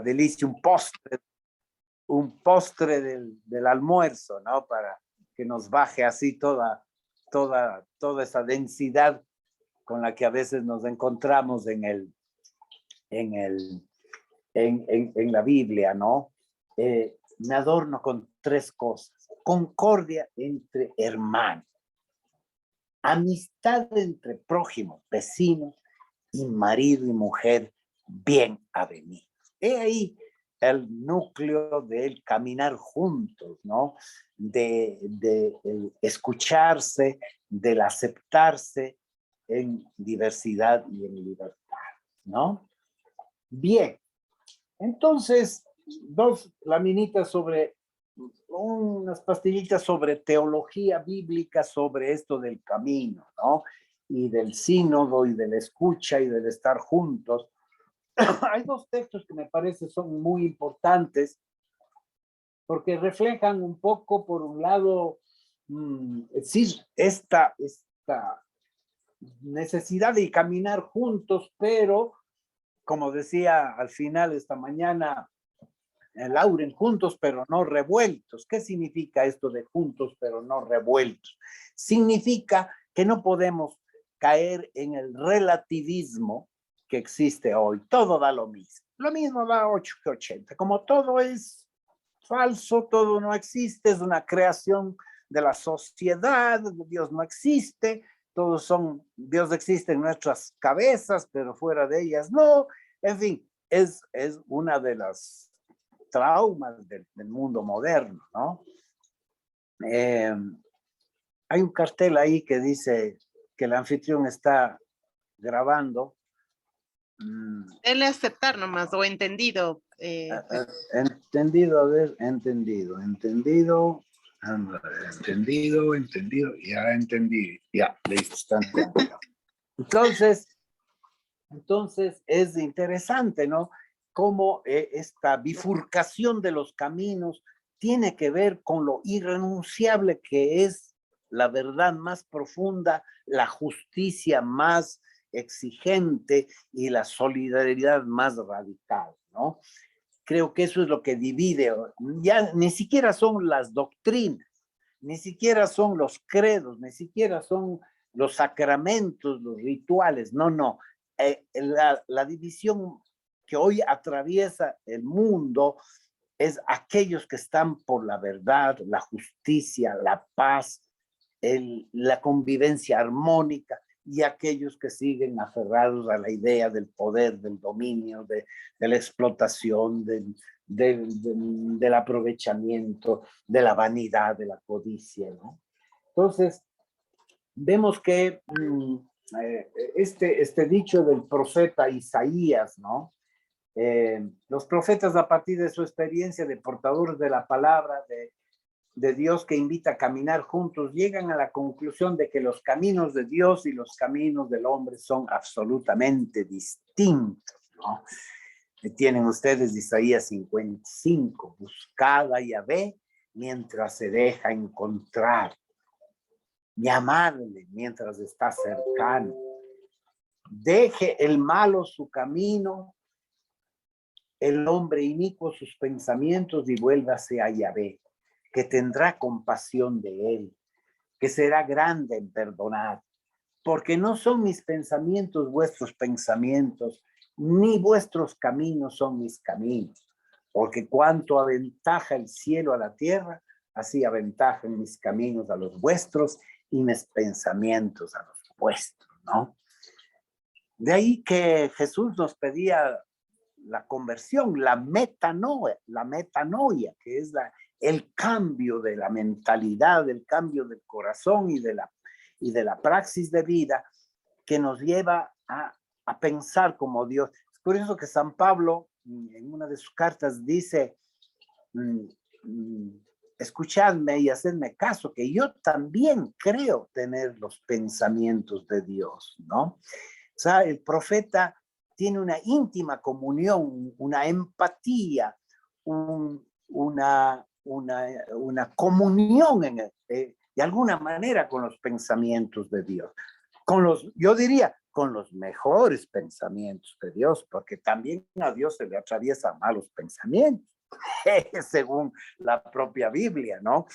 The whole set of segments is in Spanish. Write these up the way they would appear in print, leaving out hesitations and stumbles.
delicia, un postre del almuerzo, ¿no? Para que nos baje así toda esa densidad con la que a veces nos encontramos en la Biblia, ¿no? Me adorno con 3 cosas. Concordia entre hermanos, amistad entre prójimos, vecinos, y marido y mujer bien avenidos. He ahí el núcleo del caminar juntos, ¿no? De el escucharse, del aceptarse en diversidad y en libertad, ¿no? Bien, entonces, 2 laminitas sobre, unas pastillitas sobre teología bíblica, sobre esto del camino, ¿no? Y del sínodo y de la escucha y del estar juntos. Hay 2 textos que me parece son muy importantes porque reflejan un poco, por un lado, decir, esta necesidad de caminar juntos, pero, como decía al final esta mañana, Lauren, juntos pero no revueltos. ¿Qué significa esto de juntos pero no revueltos? Significa que no podemos caer en el relativismo que existe hoy. Todo da lo mismo. Lo mismo da 8 que 80. Como todo es falso, todo no existe, es una creación de la sociedad, Dios no existe, Dios existe en nuestras cabezas, pero fuera de ellas no. En fin, es una de las traumas del mundo moderno, ¿no? Hay un cartel ahí que dice que el anfitrión está grabando. Él aceptar nomás, o entendido. Entendido, a ver, entendido, ya entendí, ya, listo, está entendido. Entonces es interesante, ¿no? Cómo esta bifurcación de los caminos tiene que ver con lo irrenunciable que es la verdad más profunda, la justicia más exigente y la solidaridad más radical, ¿no? Creo que eso es lo que divide. Ya ni siquiera son las doctrinas, ni siquiera son los credos, ni siquiera son los sacramentos, los rituales, no. La división que hoy atraviesa el mundo es aquellos que están por la verdad, la justicia, la paz, la convivencia armónica, y aquellos que siguen aferrados a la idea del poder, del dominio, de la explotación, del aprovechamiento, de la vanidad, de la codicia, ¿no? Entonces, vemos que este dicho del profeta Isaías, ¿no? Los profetas, a partir de su experiencia de portadores de la palabra de Dios que invita a caminar juntos, llegan a la conclusión de que los caminos de Dios y los caminos del hombre son absolutamente distintos, ¿no? Tienen ustedes Isaías 55, buscad a Yahvé mientras se deja encontrar, llamadle mientras está cercano, deje el malo su camino, el hombre inicuo sus pensamientos y vuélvase a Yahvé, que tendrá compasión de él, que será grande en perdonar, porque no son mis pensamientos vuestros pensamientos, ni vuestros caminos son mis caminos, porque cuanto aventaja el cielo a la tierra, así aventajan mis caminos a los vuestros y mis pensamientos a los vuestros, ¿no? De ahí que Jesús nos pedía la conversión, la metanoia, que es el cambio de la mentalidad, el cambio del corazón y de la praxis de vida que nos lleva a pensar como Dios. Es curioso que San Pablo en una de sus cartas dice, escuchadme y hacedme caso, que yo también creo tener los pensamientos de Dios, ¿no? O sea, el profeta tiene una íntima comunión, una empatía, una comunión de alguna manera con los pensamientos de Dios. Yo diría, con los mejores pensamientos de Dios, porque también a Dios se le atraviesan malos pensamientos, según la propia Biblia, ¿no?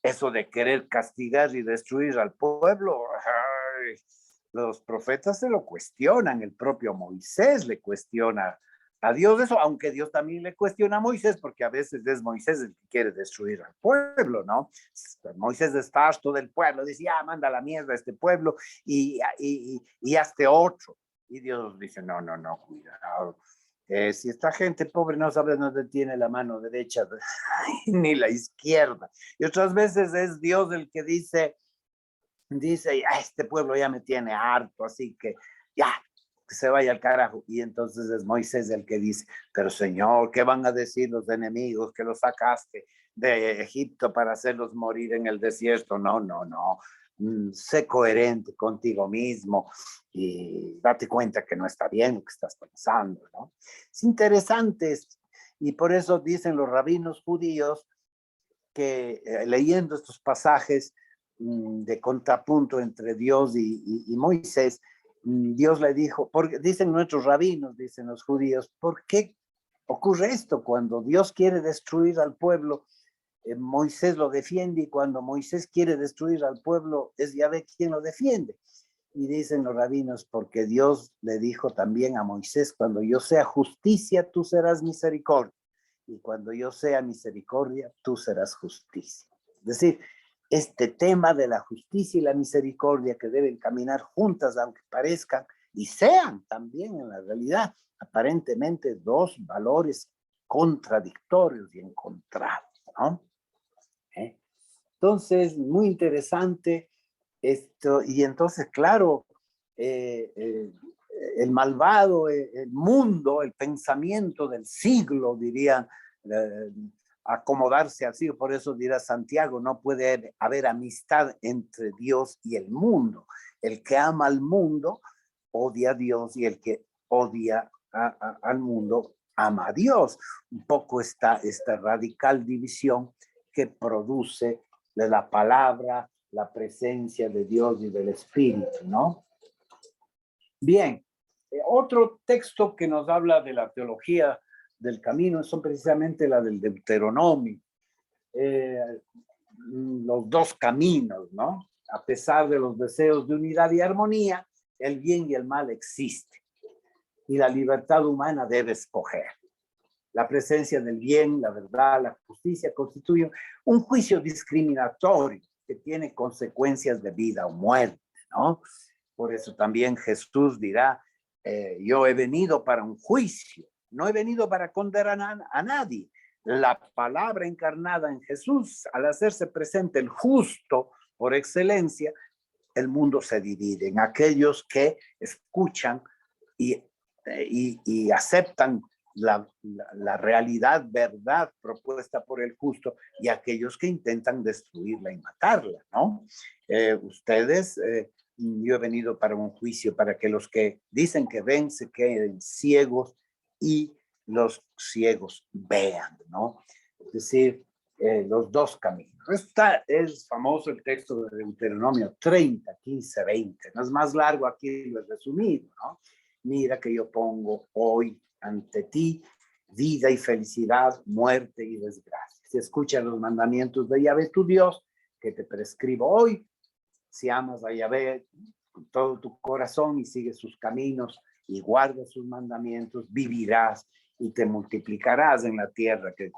Eso de querer castigar y destruir al pueblo, ay, los profetas se lo cuestionan, el propio Moisés le cuestiona a Dios eso, aunque Dios también le cuestiona a Moisés, porque a veces es Moisés el que quiere destruir al pueblo, ¿no? Moisés está harto del pueblo, dice, ya, manda la mierda a este pueblo y hazte otro. Y Dios dice, no, no, no, cuidado. Si esta gente pobre no sabe dónde tiene la mano derecha ni la izquierda. Y otras veces es Dios el que dice, este pueblo ya me tiene harto, así que ya, que se vaya al carajo. Y entonces es Moisés el que dice, pero Señor, ¿qué van a decir los enemigos que los sacaste de Egipto para hacerlos morir en el desierto? No, no, no. Sé coherente contigo mismo y date cuenta que no está bien lo que estás pensando, ¿no? Es interesante y por eso dicen los rabinos judíos que leyendo estos pasajes de contrapunto entre Dios y Moisés, Dios le dijo, porque dicen nuestros rabinos, dicen los judíos, ¿por qué ocurre esto? Cuando Dios quiere destruir al pueblo, Moisés lo defiende, y cuando Moisés quiere destruir al pueblo, es Yahvé quien lo defiende. Y dicen los rabinos, porque Dios le dijo también a Moisés, cuando yo sea justicia, tú serás misericordia. Y cuando yo sea misericordia, tú serás justicia. Es decir, este tema de la justicia y la misericordia que deben caminar juntas, aunque parezcan y sean también en la realidad aparentemente dos valores contradictorios y encontrados, ¿no? Entonces, muy interesante esto, y entonces, claro, el malvado, el mundo, el pensamiento del siglo, dirían, acomodarse así, por eso dirá Santiago, no puede haber amistad entre Dios y el mundo. El que ama al mundo odia a Dios, y el que odia al mundo ama a Dios. Un poco esta radical división que produce de la palabra, la presencia de Dios y del Espíritu, ¿no? Bien, otro texto que nos habla de la teología del camino son precisamente la del Deuteronomio, los dos caminos, ¿no? A pesar de los deseos de unidad y armonía, el bien y el mal existen, y la libertad humana debe escoger. La presencia del bien, la verdad, la justicia constituyen un juicio discriminatorio que tiene consecuencias de vida o muerte, ¿no? Por eso también Jesús dirá, yo he venido para un juicio, no he venido para condenar a nadie. La palabra encarnada en Jesús, al hacerse presente el justo por excelencia, el mundo se divide en aquellos que escuchan y aceptan la realidad, verdad propuesta por el justo, y aquellos que intentan destruirla y matarla, ¿no? Yo he venido para un juicio, para que los que dicen que ven se queden ciegos y los ciegos vean, ¿no? Es decir, los dos caminos. Es famoso el texto de Deuteronomio 30, 15, 20. No es más largo, aquí lo he resumido, ¿no? Mira que yo pongo hoy ante ti vida y felicidad, muerte y desgracia. Si escuchas los mandamientos de Yahvé tu Dios, que te prescribo hoy, si amas a Yahvé con todo tu corazón y sigues sus caminos y guardas sus mandamientos, vivirás y te multiplicarás en la tierra que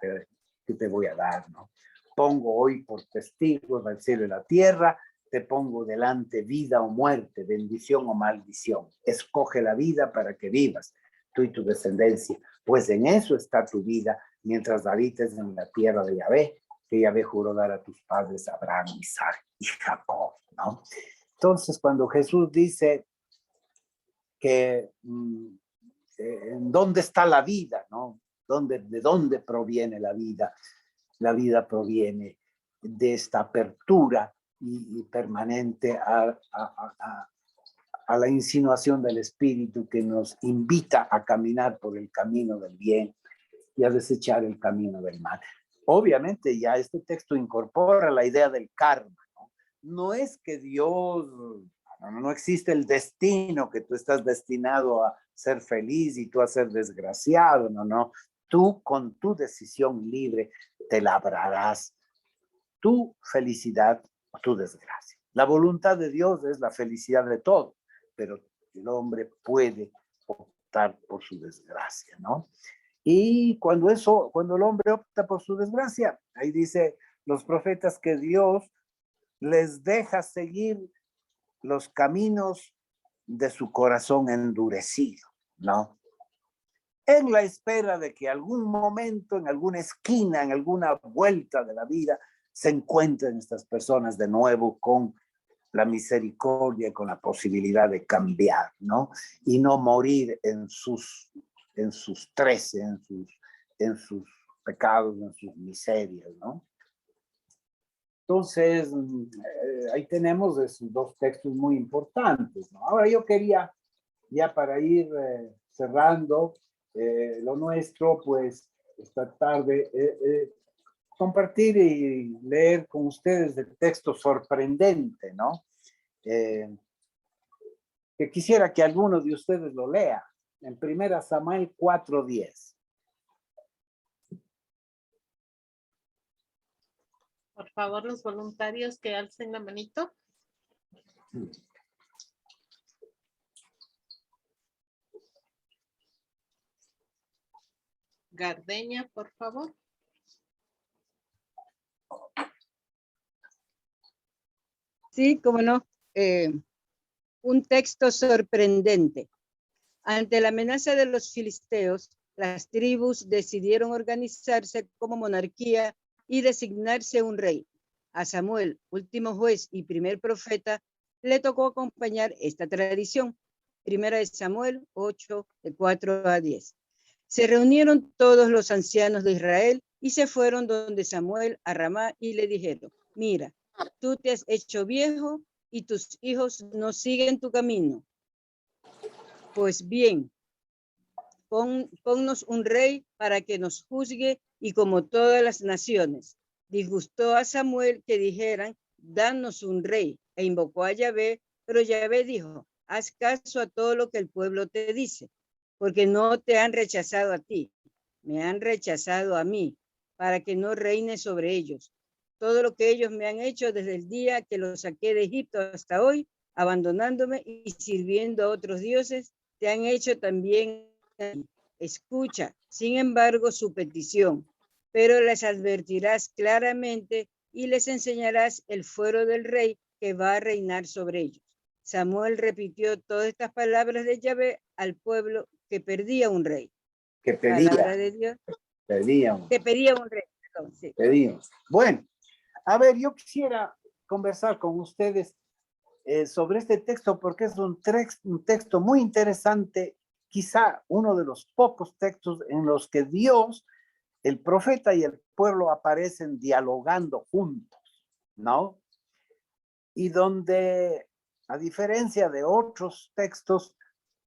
te voy a dar, ¿no? Pongo hoy por testigos al cielo y la tierra, te pongo delante vida o muerte, bendición o maldición. Escoge la vida para que vivas, tú y tu descendencia, pues en eso está tu vida mientras habites en la tierra de Yahvé, que Yahvé juró dar a tus padres Abraham, Isaac y Jacob, ¿no? Entonces, cuando Jesús dice que en dónde está la vida, ¿no? ¿De dónde proviene la vida? La vida proviene de esta apertura y permanente a la insinuación del Espíritu, que nos invita a caminar por el camino del bien y a desechar el camino del mal. Obviamente ya este texto incorpora la idea del karma, ¿no? No es que Dios No existe el destino que tú estás destinado a ser feliz y tú a ser desgraciado, no. Tú con tu decisión libre te labrarás tu felicidad o tu desgracia. La voluntad de Dios es la felicidad de todo, pero el hombre puede optar por su desgracia, ¿no? Y cuando el hombre opta por su desgracia, ahí dice los profetas que Dios les deja seguir los caminos de su corazón endurecido, ¿no? En la espera de que algún momento, en alguna esquina, en alguna vuelta de la vida, se encuentren estas personas de nuevo con la misericordia, con la posibilidad de cambiar, ¿no? Y no morir en sus 13, en sus pecados, en sus miserias, ¿no? Entonces, ahí tenemos esos dos textos muy importantes, ¿no? Ahora yo quería, ya para ir cerrando lo nuestro, pues esta tarde, compartir y leer con ustedes el texto sorprendente, ¿no? Que quisiera que alguno de ustedes lo lea, en 1 Samuel 4:10. Por favor, los voluntarios que alcen la manito. Gardeña, por favor. Sí, cómo no. Un texto sorprendente. Ante la amenaza de los filisteos, las tribus decidieron organizarse como monarquía y designarse un rey. A Samuel, último juez y primer profeta, le tocó acompañar esta tradición. 1 Samuel 8, de 4 a 10. Se reunieron todos los ancianos de Israel y se fueron donde Samuel a Ramá y le dijeron: mira, tú te has hecho viejo y tus hijos no siguen tu camino. Pues bien, ponnos un rey para que nos juzgue y como todas las naciones. Disgustó a Samuel que dijeran: danos un rey, e invocó a Yahvé, pero Yahvé dijo: haz caso a todo lo que el pueblo te dice, porque no te han rechazado a ti, me han rechazado a mí, para que no reine sobre ellos. Todo lo que ellos me han hecho desde el día que los saqué de Egipto hasta hoy, abandonándome y sirviendo a otros dioses, te han hecho también. Escucha, sin embargo, su petición, pero les advertirás claramente y les enseñarás el fuero del rey que va a reinar sobre ellos. Samuel repitió todas estas palabras de Yahvé al pueblo que perdía un rey. Que pedía. Palabra de Dios. Pedíamos. Que pedía un rey. Perdón, sí. Pedimos. Bueno, a ver, yo quisiera conversar con ustedes sobre este texto porque es un texto muy interesante, quizá uno de los pocos textos en los que Dios, el profeta y el pueblo aparecen dialogando juntos, ¿no? Y donde, a diferencia de otros textos,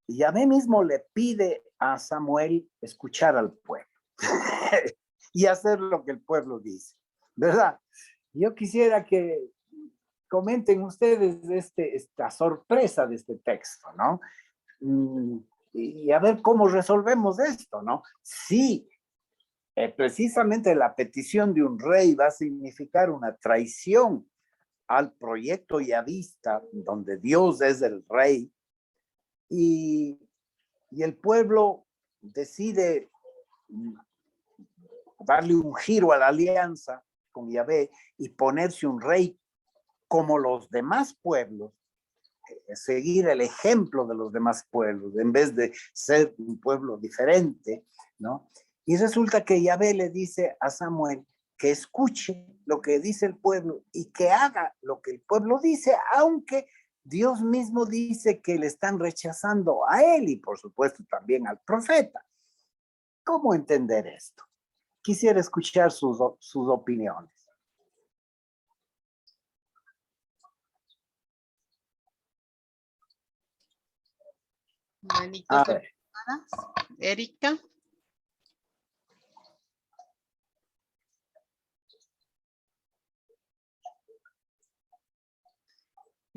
Yahvé mismo le pide a Samuel escuchar al pueblo y hacer lo que el pueblo dice, ¿verdad? Yo quisiera que comenten ustedes esta sorpresa de este texto, ¿no? Y a ver cómo resolvemos esto, ¿no? Sí, precisamente la petición de un rey va a significar una traición al proyecto yavista, donde Dios es el rey, y el pueblo decide darle un giro a la alianza con Yahvé y ponerse un rey como los demás pueblos, seguir el ejemplo de los demás pueblos, en vez de ser un pueblo diferente, ¿no? Y resulta que Yahvé le dice a Samuel que escuche lo que dice el pueblo y que haga lo que el pueblo dice, aunque Dios mismo dice que le están rechazando a él y por supuesto también al profeta. ¿Cómo entender esto? Quisiera escuchar sus opiniones. Manitos Erika.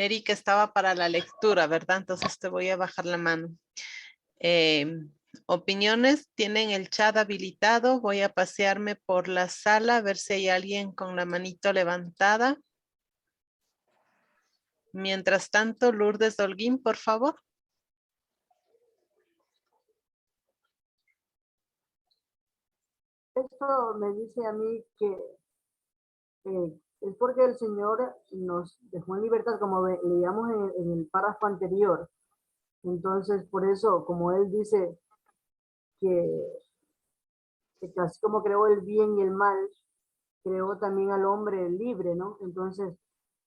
Erika estaba para la lectura, ¿verdad? Entonces te voy a bajar la mano. Opiniones, tienen el chat habilitado. Voy a pasearme por la sala a ver si hay alguien con la manito levantada. Mientras tanto, Lourdes Holguín, por favor. Esto me dice a mí que es porque el Señor nos dejó en libertad, como leíamos en el párrafo anterior. Entonces, por eso, como Él dice que así como creó el bien y el mal, creó también al hombre libre, ¿no? Entonces,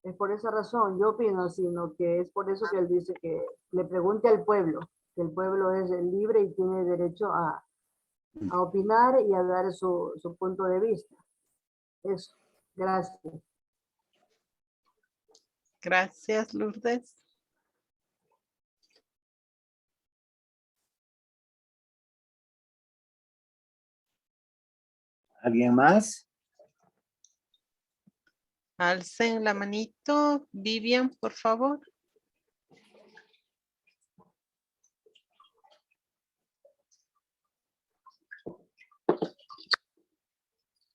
es por esa razón, yo opino, sino que es por eso que Él dice que le pregunte al pueblo, que el pueblo es libre y tiene derecho a opinar y a dar su punto de vista. Eso, gracias. Gracias, Lourdes. ¿Alguien más? Alcen la manito. Vivian, por favor.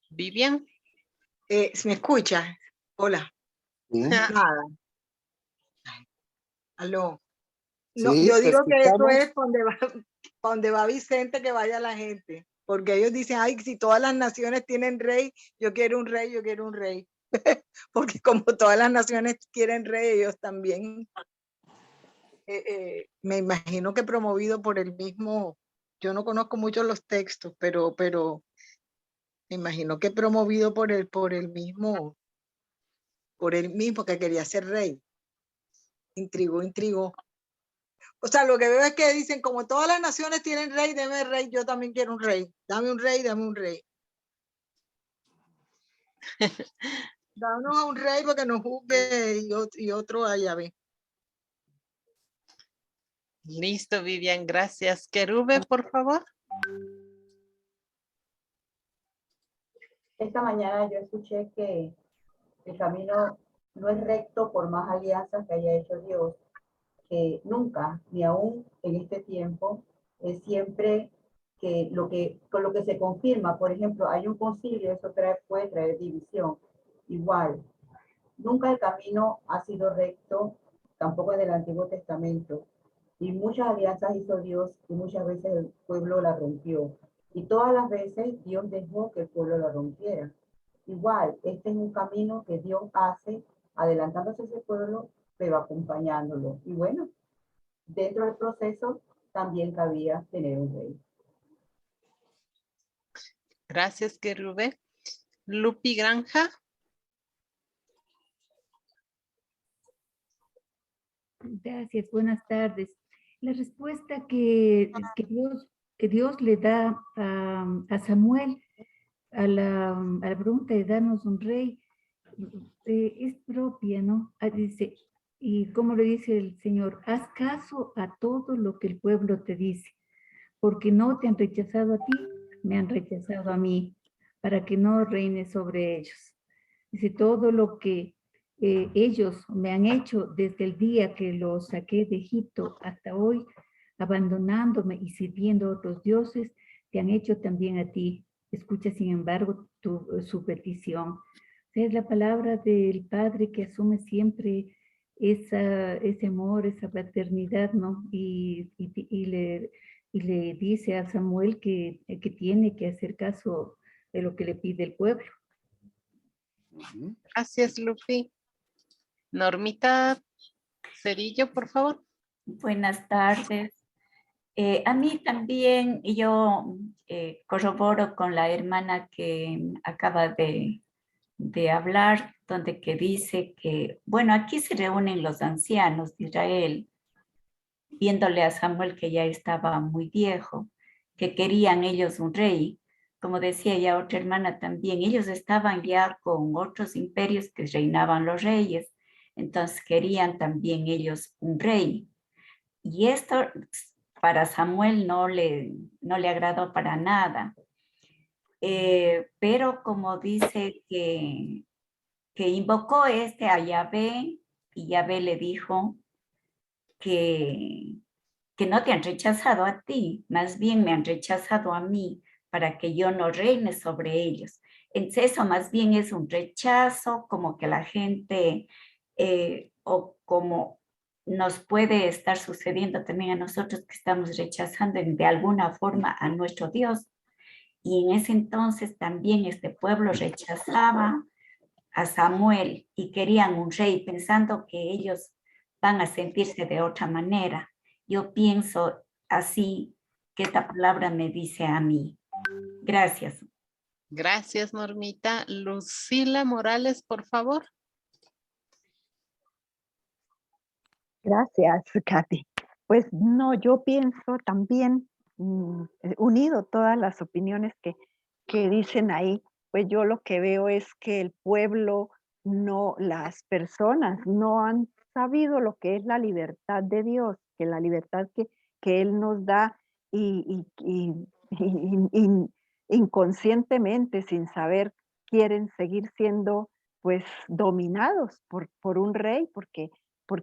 Vivian. ¿Me escucha? Hola. Sí, Nada. Aló. No, sí, yo te digo que eso escuchamos. es donde va Vicente, que vaya la gente. Porque ellos dicen, ay, si todas las naciones tienen rey, yo quiero un rey, yo quiero un rey. Porque como todas las naciones quieren rey, ellos también. Me imagino que promovido por el mismo, yo no conozco mucho los textos, pero me imagino que promovido por el mismo que quería ser rey. Intrigó. O sea, lo que veo es que dicen, como todas las naciones tienen rey, deme rey, yo también quiero un rey. Dame un rey, dame un rey. Danos a un rey porque nos juzgue y otro allá ve. Listo, Vivian, gracias. Querube, por favor. Esta mañana yo escuché que el camino no es recto por más alianzas que haya hecho Dios, que nunca, ni aún en este tiempo, es siempre con lo que se confirma. Por ejemplo, hay un concilio, eso puede traer división. Igual, nunca el camino ha sido recto, tampoco en el Antiguo Testamento. Y muchas alianzas hizo Dios y muchas veces el pueblo la rompió. Y todas las veces Dios dejó que el pueblo la rompiera. Igual, este es un camino que Dios hace adelantándose a ese pueblo, pero acompañándolo. Y bueno, dentro del proceso también cabía tener un rey. Gracias, Querube. Lupi Granja. Gracias, buenas tardes. La respuesta que Dios le da a Samuel a la pregunta de darnos un rey es propia, ¿no? Dice, y como le dice el Señor, haz caso a todo lo que el pueblo te dice, porque no te han rechazado a ti, me han rechazado a mí, para que no reine sobre ellos. Dice, todo lo que ellos me han hecho desde el día que los saqué de Egipto hasta hoy, abandonándome y sirviendo a otros dioses, te han hecho también a ti. Escucha, sin embargo, su petición. Es la palabra del Padre que asume siempre ese amor, esa paternidad, ¿no? Y le dice a Samuel que tiene que hacer caso de lo que le pide el pueblo. Gracias, Lupi. Normita Cerillo, por favor. Buenas tardes. A mí también, yo corroboro con la hermana que acaba de hablar, donde que dice que, bueno, aquí se reúnen los ancianos de Israel, viéndole a Samuel que ya estaba muy viejo, que querían ellos un rey. Como decía ya otra hermana también, ellos estaban ya con otros imperios que reinaban los reyes, entonces querían también ellos un rey. Y esto para Samuel no le agradó para nada. Pero como dice que invocó a Yahvé y Yahvé le dijo que no te han rechazado a ti, más bien me han rechazado a mí para que yo no reine sobre ellos. Entonces eso más bien es un rechazo, como que la gente, o como nos puede estar sucediendo también a nosotros que estamos rechazando de alguna forma a nuestro Dios. Y en ese entonces también este pueblo rechazaba a Samuel y querían un rey pensando que ellos van a sentirse de otra manera. Yo pienso así que esta palabra me dice a mí. Gracias. Gracias, Normita. Lucila Morales, por favor. Gracias, Kathy. Pues no, yo pienso también, unido todas las opiniones que dicen ahí, pues yo lo que veo es que el pueblo, no, las personas no han sabido lo que es la libertad de Dios, que la libertad que Él nos da y inconscientemente, sin saber, quieren seguir siendo pues dominados por un rey, porque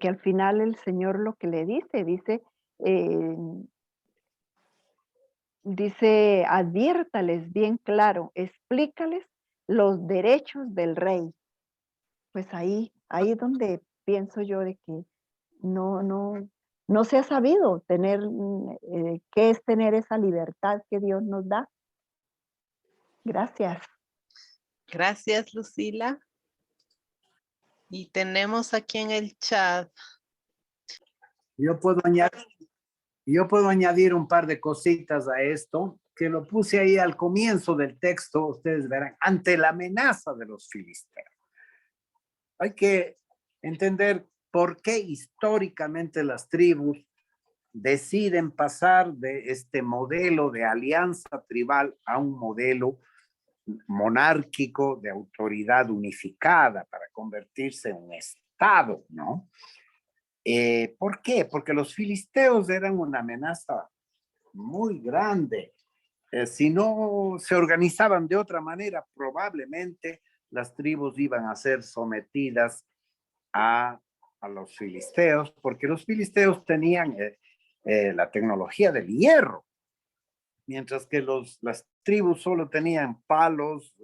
al final el Señor lo que le dice, adviértales bien claro, explícales los derechos del rey. Pues ahí es donde pienso yo de que no se ha sabido tener, qué es tener esa libertad que Dios nos da. Gracias. Gracias, Lucila. Y tenemos aquí en el chat. Yo puedo añadir un par de cositas a esto, que lo puse ahí al comienzo del texto, ustedes verán, ante la amenaza de los filisteos. Hay que entender por qué históricamente las tribus deciden pasar de este modelo de alianza tribal a un modelo monárquico de autoridad unificada para convertirse en un estado, ¿no? ¿Por qué? Porque los filisteos eran una amenaza muy grande. Si no se organizaban de otra manera, probablemente las tribus iban a ser sometidas a los filisteos, porque los filisteos tenían la tecnología del hierro, mientras que las tribus solo tenían palos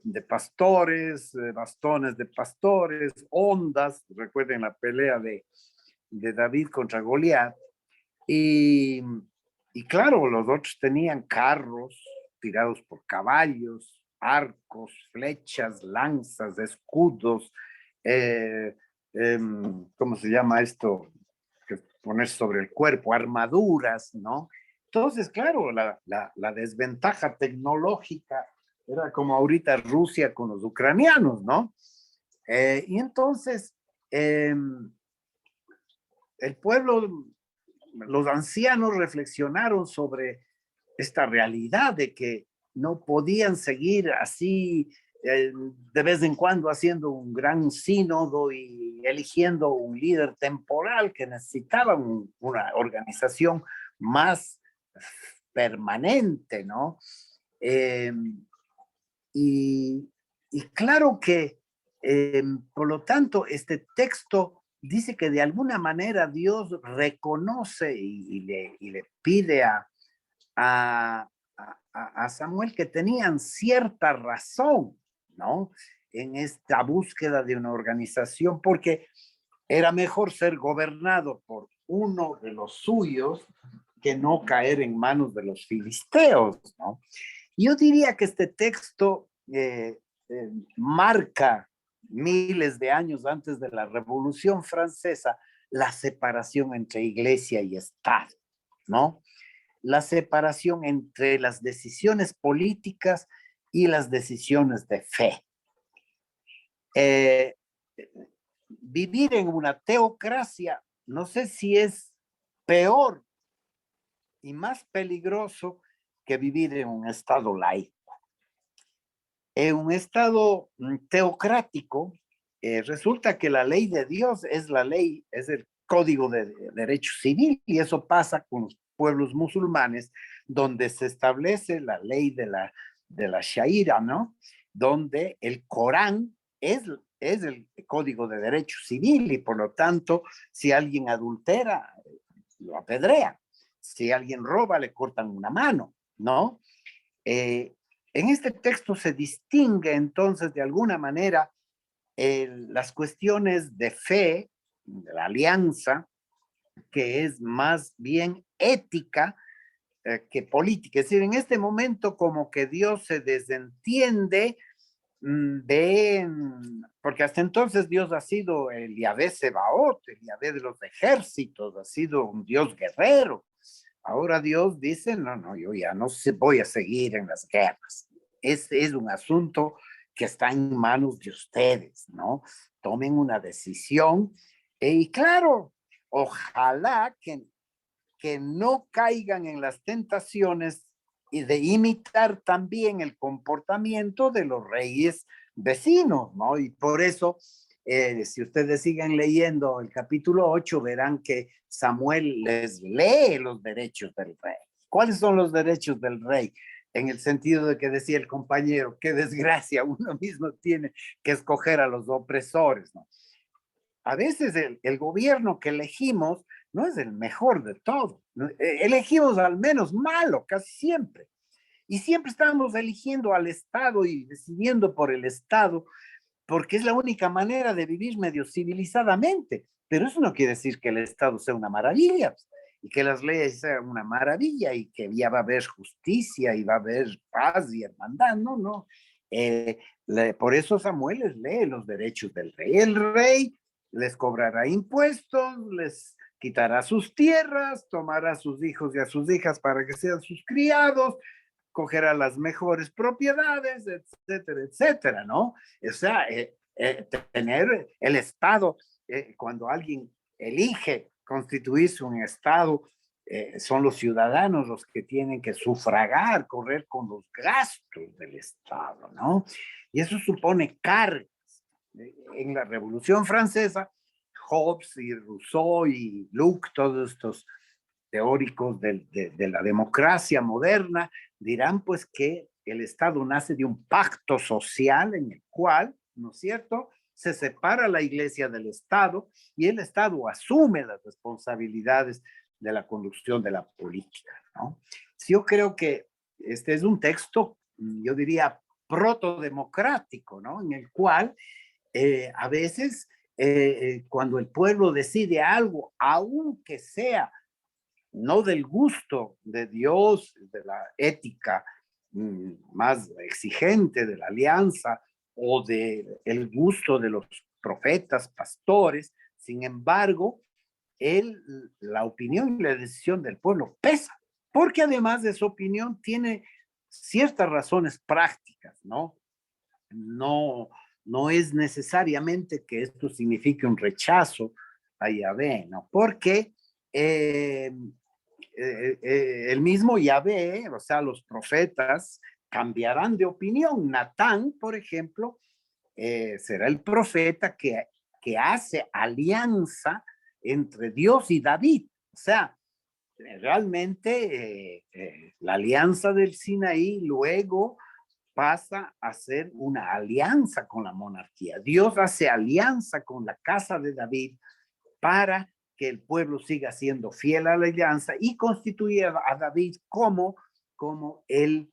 de pastores, bastones de pastores, ondas, recuerden la pelea de David contra Goliat, y claro, los otros tenían carros tirados por caballos, arcos, flechas, lanzas, escudos, ¿cómo se llama esto? Que poner sobre el cuerpo, armaduras, ¿no? Entonces, claro, la desventaja tecnológica era como ahorita Rusia con los ucranianos, ¿no? Y entonces, el pueblo, los ancianos reflexionaron sobre esta realidad de que no podían seguir así de vez en cuando haciendo un gran sínodo y eligiendo un líder temporal, que necesitaban una organización más permanente, ¿no? Y claro que, por lo tanto, este texto dice que de alguna manera Dios reconoce y le pide a Samuel que tenían cierta razón, ¿no? En esta búsqueda de una organización, porque era mejor ser gobernado por uno de los suyos que no caer en manos de los filisteos, ¿no? Yo diría que este texto marca miles de años antes de la Revolución Francesa la separación entre iglesia y Estado, ¿no? La separación entre las decisiones políticas y las decisiones de fe. Vivir en una teocracia, no sé si es peor y más peligroso que vivir en un estado laico. En un estado teocrático, resulta que la ley de Dios es la ley, es el código de derecho civil, y eso pasa con los pueblos musulmanes, donde se establece la ley de la Sharia, ¿no? Donde el Corán es el Código de Derecho Civil y por lo tanto, si alguien adultera, lo apedrean. Si alguien roba, le cortan una mano, ¿no? En este texto se distingue entonces de alguna manera las cuestiones de fe, de la alianza, que es más bien ética que política. Es decir, en este momento como que Dios se desentiende de, porque hasta entonces Dios ha sido el Yahvé Sebaot, el Yahvé de los ejércitos, ha sido un Dios guerrero. Ahora Dios dice, no, yo ya no voy a seguir en las guerras. Este es un asunto que está en manos de ustedes, ¿no? Tomen una decisión y claro, ojalá que no caigan en las tentaciones y de imitar también el comportamiento de los reyes vecinos, ¿no? Y por eso, si ustedes siguen leyendo el capítulo 8, verán que Samuel les lee los derechos del rey. ¿Cuáles son los derechos del rey? En el sentido de que decía el compañero, qué desgracia, uno mismo tiene que escoger a los opresores, ¿no? A veces el gobierno que elegimos no es el mejor de todos. Elegimos al menos malo, casi siempre. Y siempre estamos eligiendo al Estado y decidiendo por el Estado, porque es la única manera de vivir medio civilizadamente. Pero eso no quiere decir que el Estado sea una maravilla, y que las leyes sean una maravilla, y que ya va a haber justicia, y va a haber paz y hermandad. No. Por eso Samuel les lee los derechos del rey. El rey les cobrará impuestos, les quitará sus tierras, tomará a sus hijos y a sus hijas para que sean sus criados, cogerá las mejores propiedades, etcétera, etcétera, ¿no? O sea, tener el Estado, cuando alguien elige constituirse un Estado, son los ciudadanos los que tienen que sufragar, correr con los gastos del Estado, ¿no? Y eso supone cargas. En la Revolución Francesa, Hobbes y Rousseau y Locke, todos estos teóricos de la democracia moderna, dirán pues que el Estado nace de un pacto social en el cual, ¿no es cierto?, se separa la Iglesia del Estado y el Estado asume las responsabilidades de la conducción de la política, ¿no? Yo creo que este es un texto, yo diría, protodemocrático, ¿no?, en el cual a veces cuando el pueblo decide algo, aunque sea no del gusto de Dios, de la ética más exigente de la alianza o del gusto de los profetas, pastores, sin embargo, la opinión y la decisión del pueblo pesa, porque además de su opinión tiene ciertas razones prácticas, ¿no? No es necesariamente que esto signifique un rechazo a Yahvé, ¿no? Porque el mismo Yahvé, o sea, los profetas cambiarán de opinión. Natán, por ejemplo, será el profeta que hace alianza entre Dios y David. O sea, realmente la alianza del Sinaí luego pasa a ser una alianza con la monarquía. Dios hace alianza con la casa de David para que el pueblo siga siendo fiel a la alianza y constituye a David como el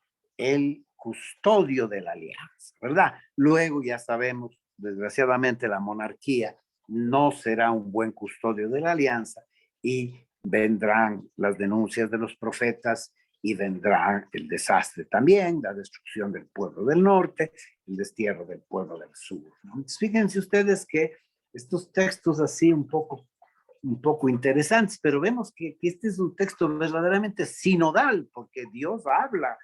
custodio de la alianza, ¿verdad? Luego ya sabemos, desgraciadamente la monarquía no será un buen custodio de la alianza y vendrán las denuncias de los profetas y vendrá el desastre también, la destrucción del pueblo del norte, el destierro del pueblo del sur, ¿no? Entonces, fíjense ustedes que estos textos así un poco interesantes, pero vemos que este es un texto verdaderamente sinodal, porque Dios habla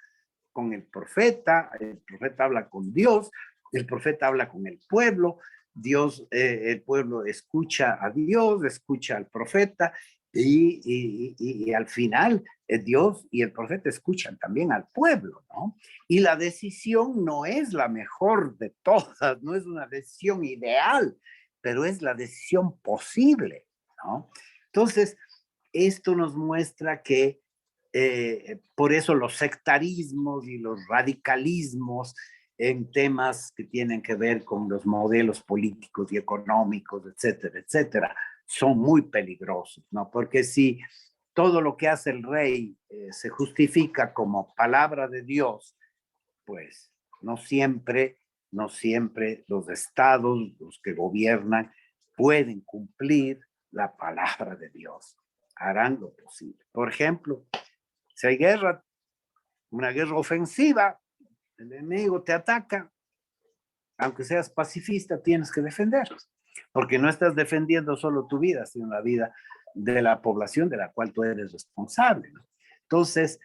con el profeta habla con Dios, el profeta habla con el pueblo, el pueblo escucha a Dios, escucha al profeta, y al final Dios y el profeta escuchan también al pueblo, ¿no? Y la decisión no es la mejor de todas, no es una decisión ideal, pero es la decisión posible, ¿no? Entonces, esto nos muestra que por eso los sectarismos y los radicalismos en temas que tienen que ver con los modelos políticos y económicos, etcétera, etcétera, son muy peligrosos, ¿no? Porque si todo lo que hace el rey se justifica como palabra de Dios, pues no siempre los estados, los que gobiernan, pueden cumplir la palabra de Dios. Harán lo posible. Por ejemplo, si hay guerra, una guerra ofensiva, el enemigo te ataca, aunque seas pacifista, tienes que defenderlos, porque no estás defendiendo solo tu vida, sino la vida de la población de la cual tú eres responsable, ¿no? Entonces,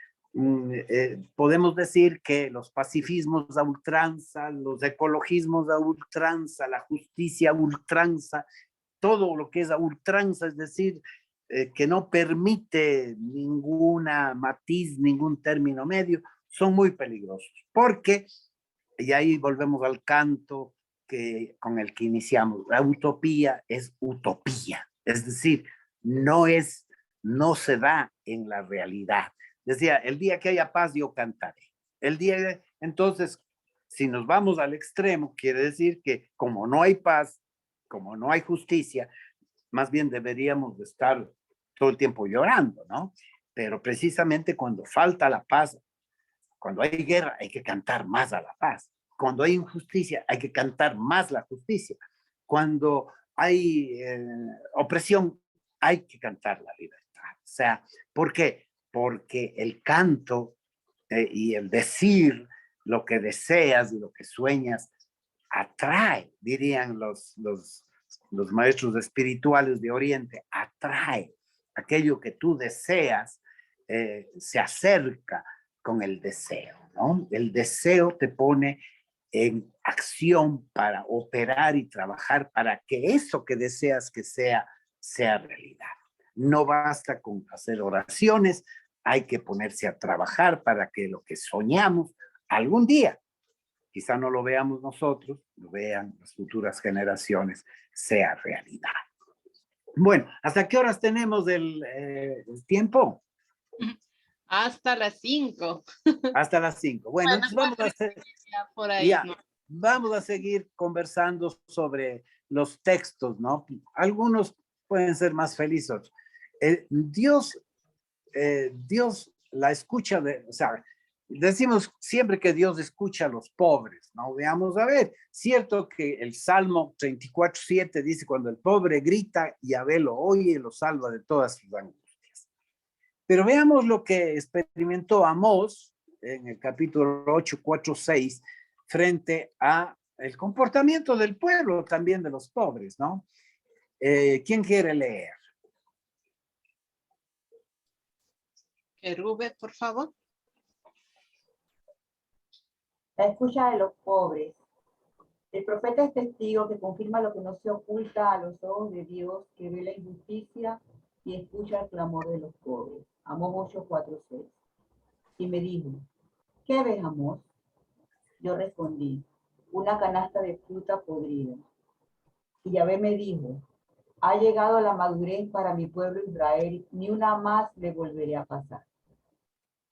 podemos decir que los pacifismos a ultranza, los ecologismos a ultranza, la justicia a ultranza, todo lo que es a ultranza, es decir, que no permite ninguna matiz, ningún término medio, son muy peligrosos, porque, y ahí volvemos al canto con el que iniciamos, la utopía es utopía, es decir, no se da en la realidad. Decía, el día que haya paz yo cantaré. Entonces, si nos vamos al extremo, quiere decir que como no hay paz, como no hay justicia, más bien deberíamos de estar todo el tiempo llorando, ¿no? Pero precisamente cuando falta la paz, cuando hay guerra, hay que cantar más a la paz. Cuando hay injusticia, hay que cantar más la justicia. Cuando hay opresión, hay que cantar la libertad. O sea, ¿por qué? Porque el canto y el decir lo que deseas y lo que sueñas atrae, dirían los maestros espirituales de Oriente, atrae aquello que tú deseas, se acerca con el deseo, ¿no? El deseo te pone en acción para operar y trabajar para que eso que deseas que sea realidad. No basta con hacer oraciones, hay que ponerse a trabajar para que lo que soñamos algún día, quizá no lo veamos nosotros, lo vean las futuras generaciones, sea realidad. Bueno, ¿hasta qué horas tenemos el tiempo? Hasta las 5. Hasta las 5. Bueno, entonces vamos a seguir conversando sobre los textos, ¿no? Algunos pueden ser más felices. Dios la escucha o sea, decimos siempre que Dios escucha a los pobres, ¿no? Veamos, a ver, cierto que el Salmo 34:7 dice, cuando el pobre grita, Yahvé lo oye y lo salva de todas sus angustias. Pero veamos lo que experimentó Amós en el capítulo 8, 4, 6, frente a el comportamiento del pueblo, también de los pobres, ¿no? ¿Quién quiere leer? Rubén, por favor. La escucha de los pobres. El profeta es testigo que confirma lo que no se oculta a los ojos de Dios, que ve la injusticia y escucha el clamor de los pobres. Amós 8, 4, 6. Y me dijo, ¿qué ves, Amós? Yo respondí, una canasta de fruta podrida. Y Yahvé me dijo, ha llegado la madurez para mi pueblo Israel, ni una más le volveré a pasar.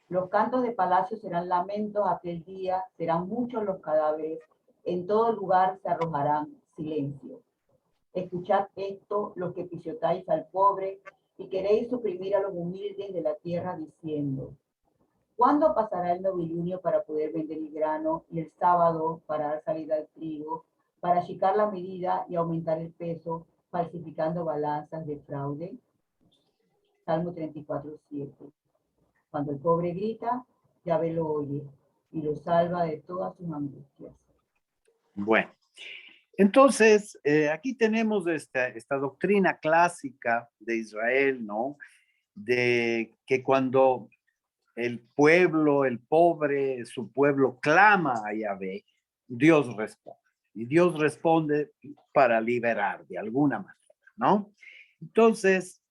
Los cantos de palacio serán lamentos aquel día, serán muchos los cadáveres, en todo lugar se arrojarán silencio. Escuchad esto, los que pisoteáis al pobre y queréis suprimir a los humildes de la tierra, diciendo, ¿cuándo pasará el novilunio para poder vender el grano y el sábado para dar salida al trigo, para achicar la medida y aumentar el peso, falsificando balanzas de fraude? Salmo 34:7. Cuando el pobre grita, Yahvé lo oye y lo salva de todas sus angustias. Bueno, entonces aquí tenemos esta doctrina clásica de Israel, ¿no? De que cuando el pueblo, el pobre, su pueblo clama a Yahvé, Dios responde. Y Dios responde para liberar de alguna manera, ¿no? Entonces,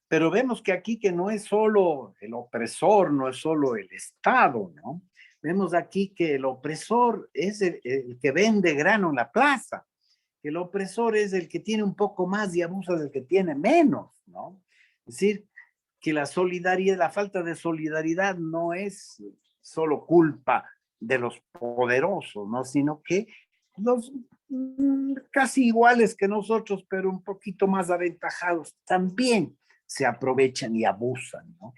pero vemos que aquí que no es solo el opresor, no es solo el Estado, ¿no? Vemos aquí que el opresor es el que vende grano en la plaza, que el opresor es el que tiene un poco más y abusa del que tiene menos, ¿no? Es decir, que la falta de solidaridad no es solo culpa de los poderosos, ¿no? Sino que los casi iguales que nosotros, pero un poquito más aventajados, también se aprovechan y abusan, ¿no?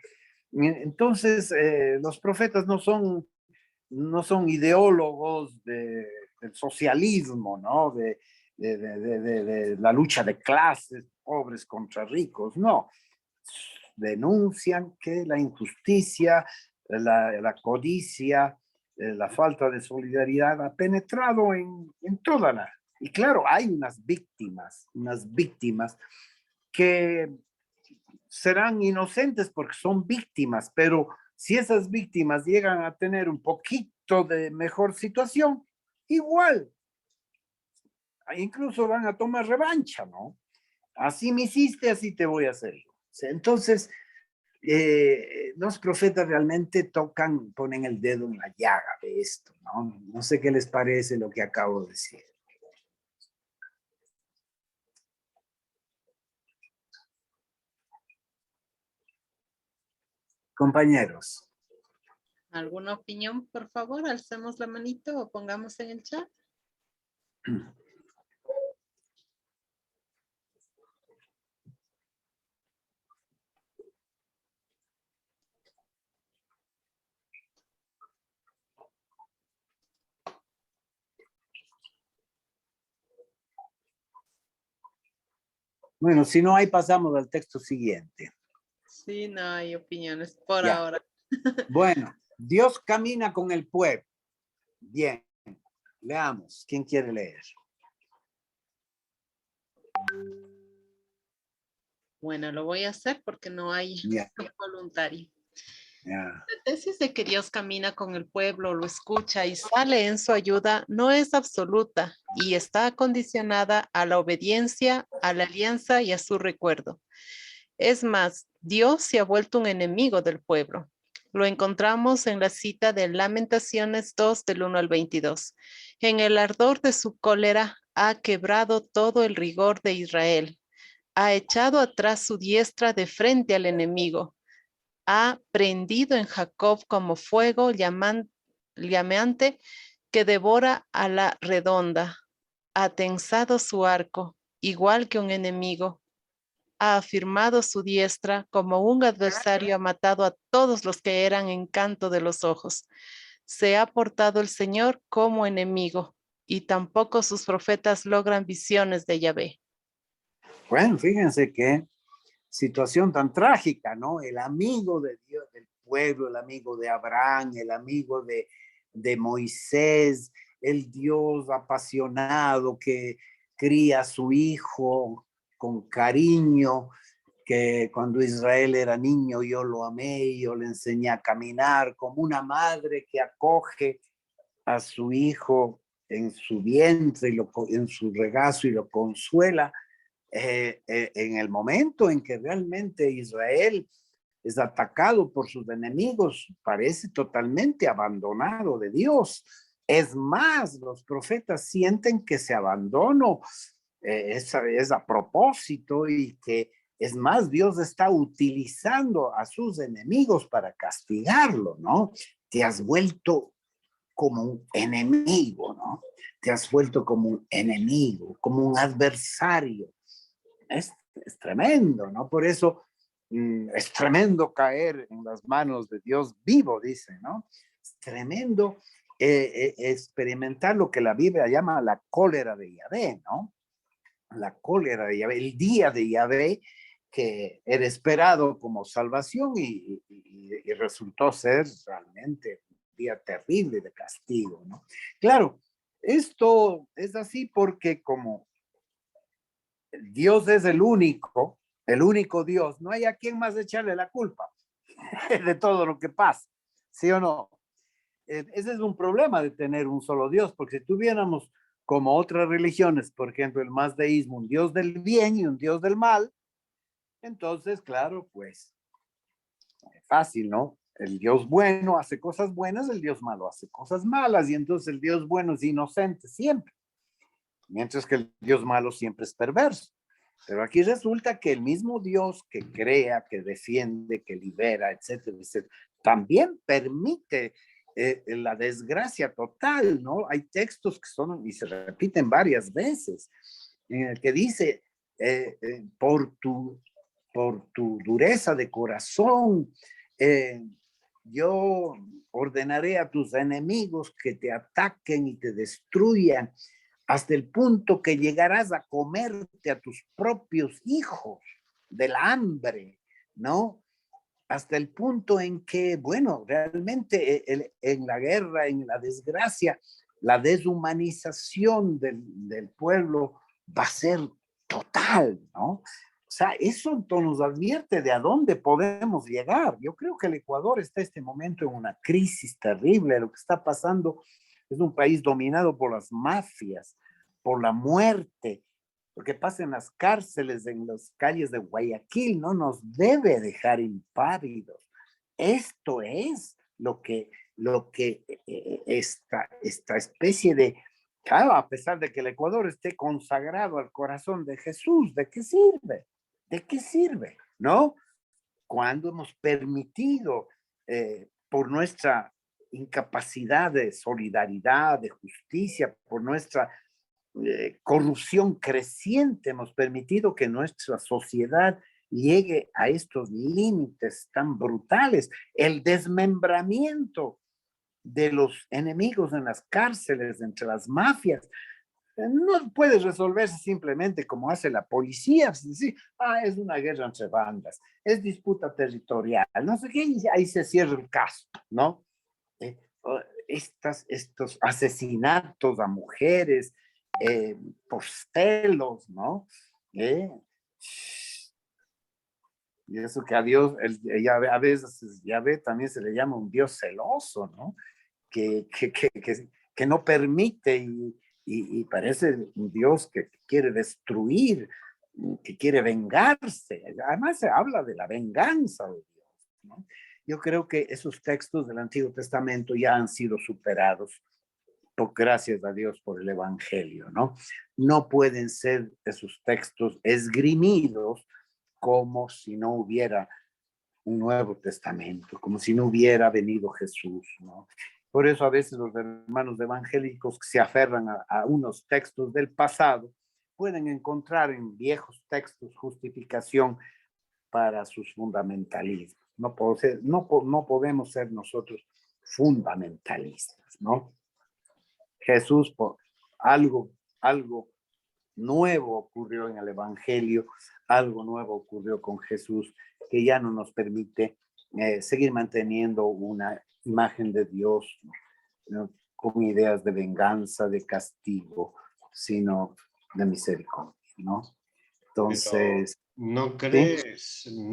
Entonces, los profetas no son ideólogos del socialismo, ¿no? De la lucha de clases, pobres contra ricos, no. Denuncian que la injusticia, la codicia, la falta de solidaridad ha penetrado en toda la... Y claro, hay unas víctimas que serán inocentes porque son víctimas, pero si esas víctimas llegan a tener un poquito de mejor situación, igual, incluso van a tomar revancha, ¿no? Así me hiciste, así te voy a hacer yo. Entonces, los profetas realmente ponen el dedo en la llaga de esto, ¿no? No sé qué les parece lo que acabo de decir. Compañeros. ¿Alguna opinión, por favor? Alcemos la manito o pongamos en el chat. Bueno, si no hay, pasamos al texto siguiente. Sí, no hay opiniones por Ya. ahora. Bueno, Dios camina con el pueblo. Bien, leamos. ¿Quién quiere leer? Bueno, lo voy a hacer porque no hay Ya. voluntario. Ya. La tesis de que Dios camina con el pueblo, lo escucha y sale en su ayuda no es absoluta y está condicionada a la obediencia, a la alianza y a su recuerdo. Es más, Dios se ha vuelto un enemigo del pueblo. Lo encontramos en la cita de Lamentaciones 2 del 1 al 22. En el ardor de su cólera ha quebrado todo el rigor de Israel. Ha echado atrás su diestra de frente al enemigo. Ha prendido en Jacob como fuego llameante que devora a la redonda. Ha tensado su arco, igual que un enemigo. Ha afirmado su diestra como un adversario, ha matado a todos los que eran encanto de los ojos. Se ha portado el Señor como enemigo y tampoco sus profetas logran visiones de Yahvé. Bueno, fíjense qué situación tan trágica, ¿no? El amigo de Dios, del pueblo, el amigo de Abraham, el amigo de Moisés, el Dios apasionado que cría a su hijo con cariño, que cuando Israel era niño yo lo amé, yo le enseñé a caminar, como una madre que acoge a su hijo en su vientre, en su regazo y lo consuela. En el momento en que realmente Israel es atacado por sus enemigos, parece totalmente abandonado de Dios. Es más, los profetas sienten que ese abandono es a propósito y que es más, Dios está utilizando a sus enemigos para castigarlo, ¿no? Te has vuelto como un enemigo, ¿no? Te has vuelto como un enemigo, como un adversario. Es tremendo, ¿no? Por eso es tremendo caer en las manos de Dios vivo, dice, ¿no? Es tremendo experimentar lo que la Biblia llama la cólera de Yahvé, ¿no? La cólera de Yahvé, el día de Yahvé que era esperado como salvación y resultó ser realmente un día terrible de castigo, ¿no? Claro, esto es así porque como Dios es el único Dios, no hay a quien más echarle la culpa de todo lo que pasa, ¿sí o no? Ese es un problema de tener un solo Dios, porque si tuviéramos como otras religiones, por ejemplo, el mazdeísmo, un Dios del bien y un Dios del mal, entonces, claro, pues, fácil, ¿no? El Dios bueno hace cosas buenas, el Dios malo hace cosas malas, y entonces el Dios bueno es inocente siempre, mientras que el Dios malo siempre es perverso. Pero aquí resulta que el mismo Dios que crea, que defiende, que libera, etcétera, etcétera, también permite la desgracia total, ¿no? Hay textos que son, y se repiten varias veces, en el que dice, por tu dureza de corazón, yo ordenaré a tus enemigos que te ataquen y te destruyan, hasta el punto que llegarás a comerte a tus propios hijos del hambre, ¿no? Hasta el punto en que, bueno, realmente en la guerra, en la desgracia, la deshumanización del pueblo va a ser total, ¿no? O sea, eso nos advierte de a dónde podemos llegar. Yo creo que el Ecuador está en este momento en una crisis terrible. Lo que está pasando es un país dominado por las mafias, por la muerte. Lo que pasa en las cárceles, en las calles de Guayaquil, no nos debe dejar impávidos. Esto es lo que esta especie de... Claro, a pesar de que el Ecuador esté consagrado al corazón de Jesús, ¿de qué sirve? ¿De qué sirve? ¿No? Cuando hemos permitido, por nuestra incapacidad de solidaridad, de justicia, por nuestra corrupción creciente, hemos permitido que nuestra sociedad llegue a estos límites tan brutales, el desmembramiento de los enemigos en las cárceles, entre las mafias, no puede resolverse simplemente como hace la policía, es decir, es una guerra entre bandas, es disputa territorial, no sé qué, y ahí se cierra el caso, ¿no? Estos asesinatos a mujeres por celos, ¿no? Y eso que a Dios, a veces, también se le llama un Dios celoso, ¿no? Que no permite y parece un Dios que quiere destruir, que quiere vengarse. Además se habla de la venganza de Dios, ¿no? Yo creo que esos textos del Antiguo Testamento ya han sido superados, gracias a Dios por el Evangelio, ¿no? No pueden ser esos textos esgrimidos como si no hubiera un Nuevo Testamento, como si no hubiera venido Jesús, ¿no? Por eso a veces los hermanos evangélicos que se aferran a unos textos del pasado pueden encontrar en viejos textos justificación para sus fundamentalismos. No podemos ser nosotros fundamentalistas, ¿no? Jesús, algo nuevo ocurrió en el Evangelio, algo nuevo ocurrió con Jesús que ya no nos permite seguir manteniendo una imagen de Dios, ¿no? Con ideas de venganza, de castigo, sino de misericordia, ¿no? Entonces, pero ¿no crees, ¿sí?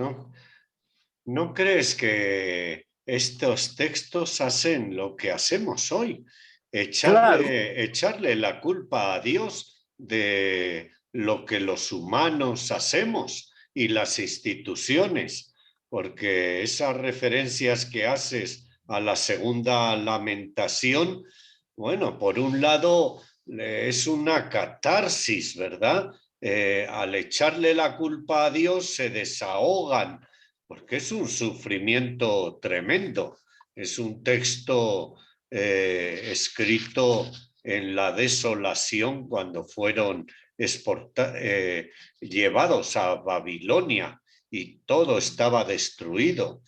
no crees que estos textos hacen lo que hacemos hoy? Echarle la culpa a Dios de lo que los humanos hacemos y las instituciones, porque esas referencias que haces a la segunda lamentación, bueno, por un lado es una catarsis, ¿verdad? Al echarle la culpa a Dios se desahogan, porque es un sufrimiento tremendo. Es un texto escrito en la desolación cuando fueron llevados a Babilonia y todo estaba destruido.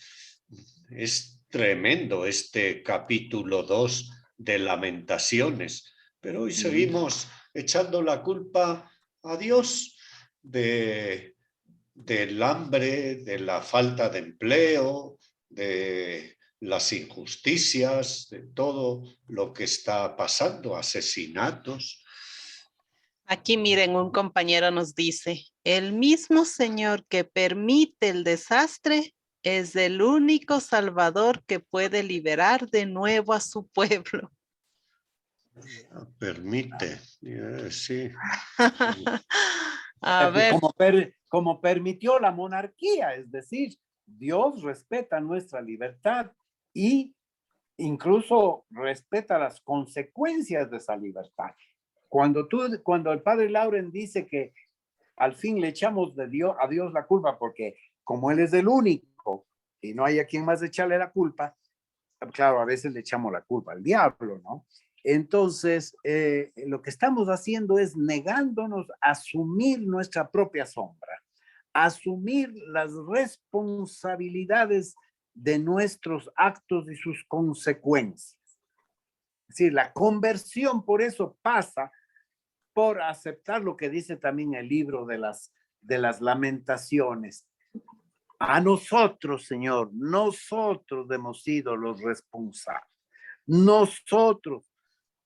Es tremendo este capítulo 2 de Lamentaciones, pero hoy seguimos echando la culpa a Dios del hambre, de la falta de empleo, de las injusticias, de todo lo que está pasando, asesinatos. Aquí miren, un compañero nos dice, el mismo Señor que permite el desastre es el único Salvador que puede liberar de nuevo a su pueblo. Permite, sí. A ver. Como permitió la monarquía, es decir, Dios respeta nuestra libertad y incluso respeta las consecuencias de esa libertad. Cuando el padre Lauren dice que al fin le echamos a Dios la culpa porque como Él es el único y no hay a quien más echarle la culpa, claro, a veces le echamos la culpa al diablo, ¿no? Entonces, lo que estamos haciendo es negándonos a asumir nuestra propia sombra, asumir las responsabilidades de nuestros actos y sus consecuencias. Es decir, la conversión por eso pasa por aceptar lo que dice también el libro de las Lamentaciones. A nosotros, Señor, nosotros hemos sido los responsables. Nosotros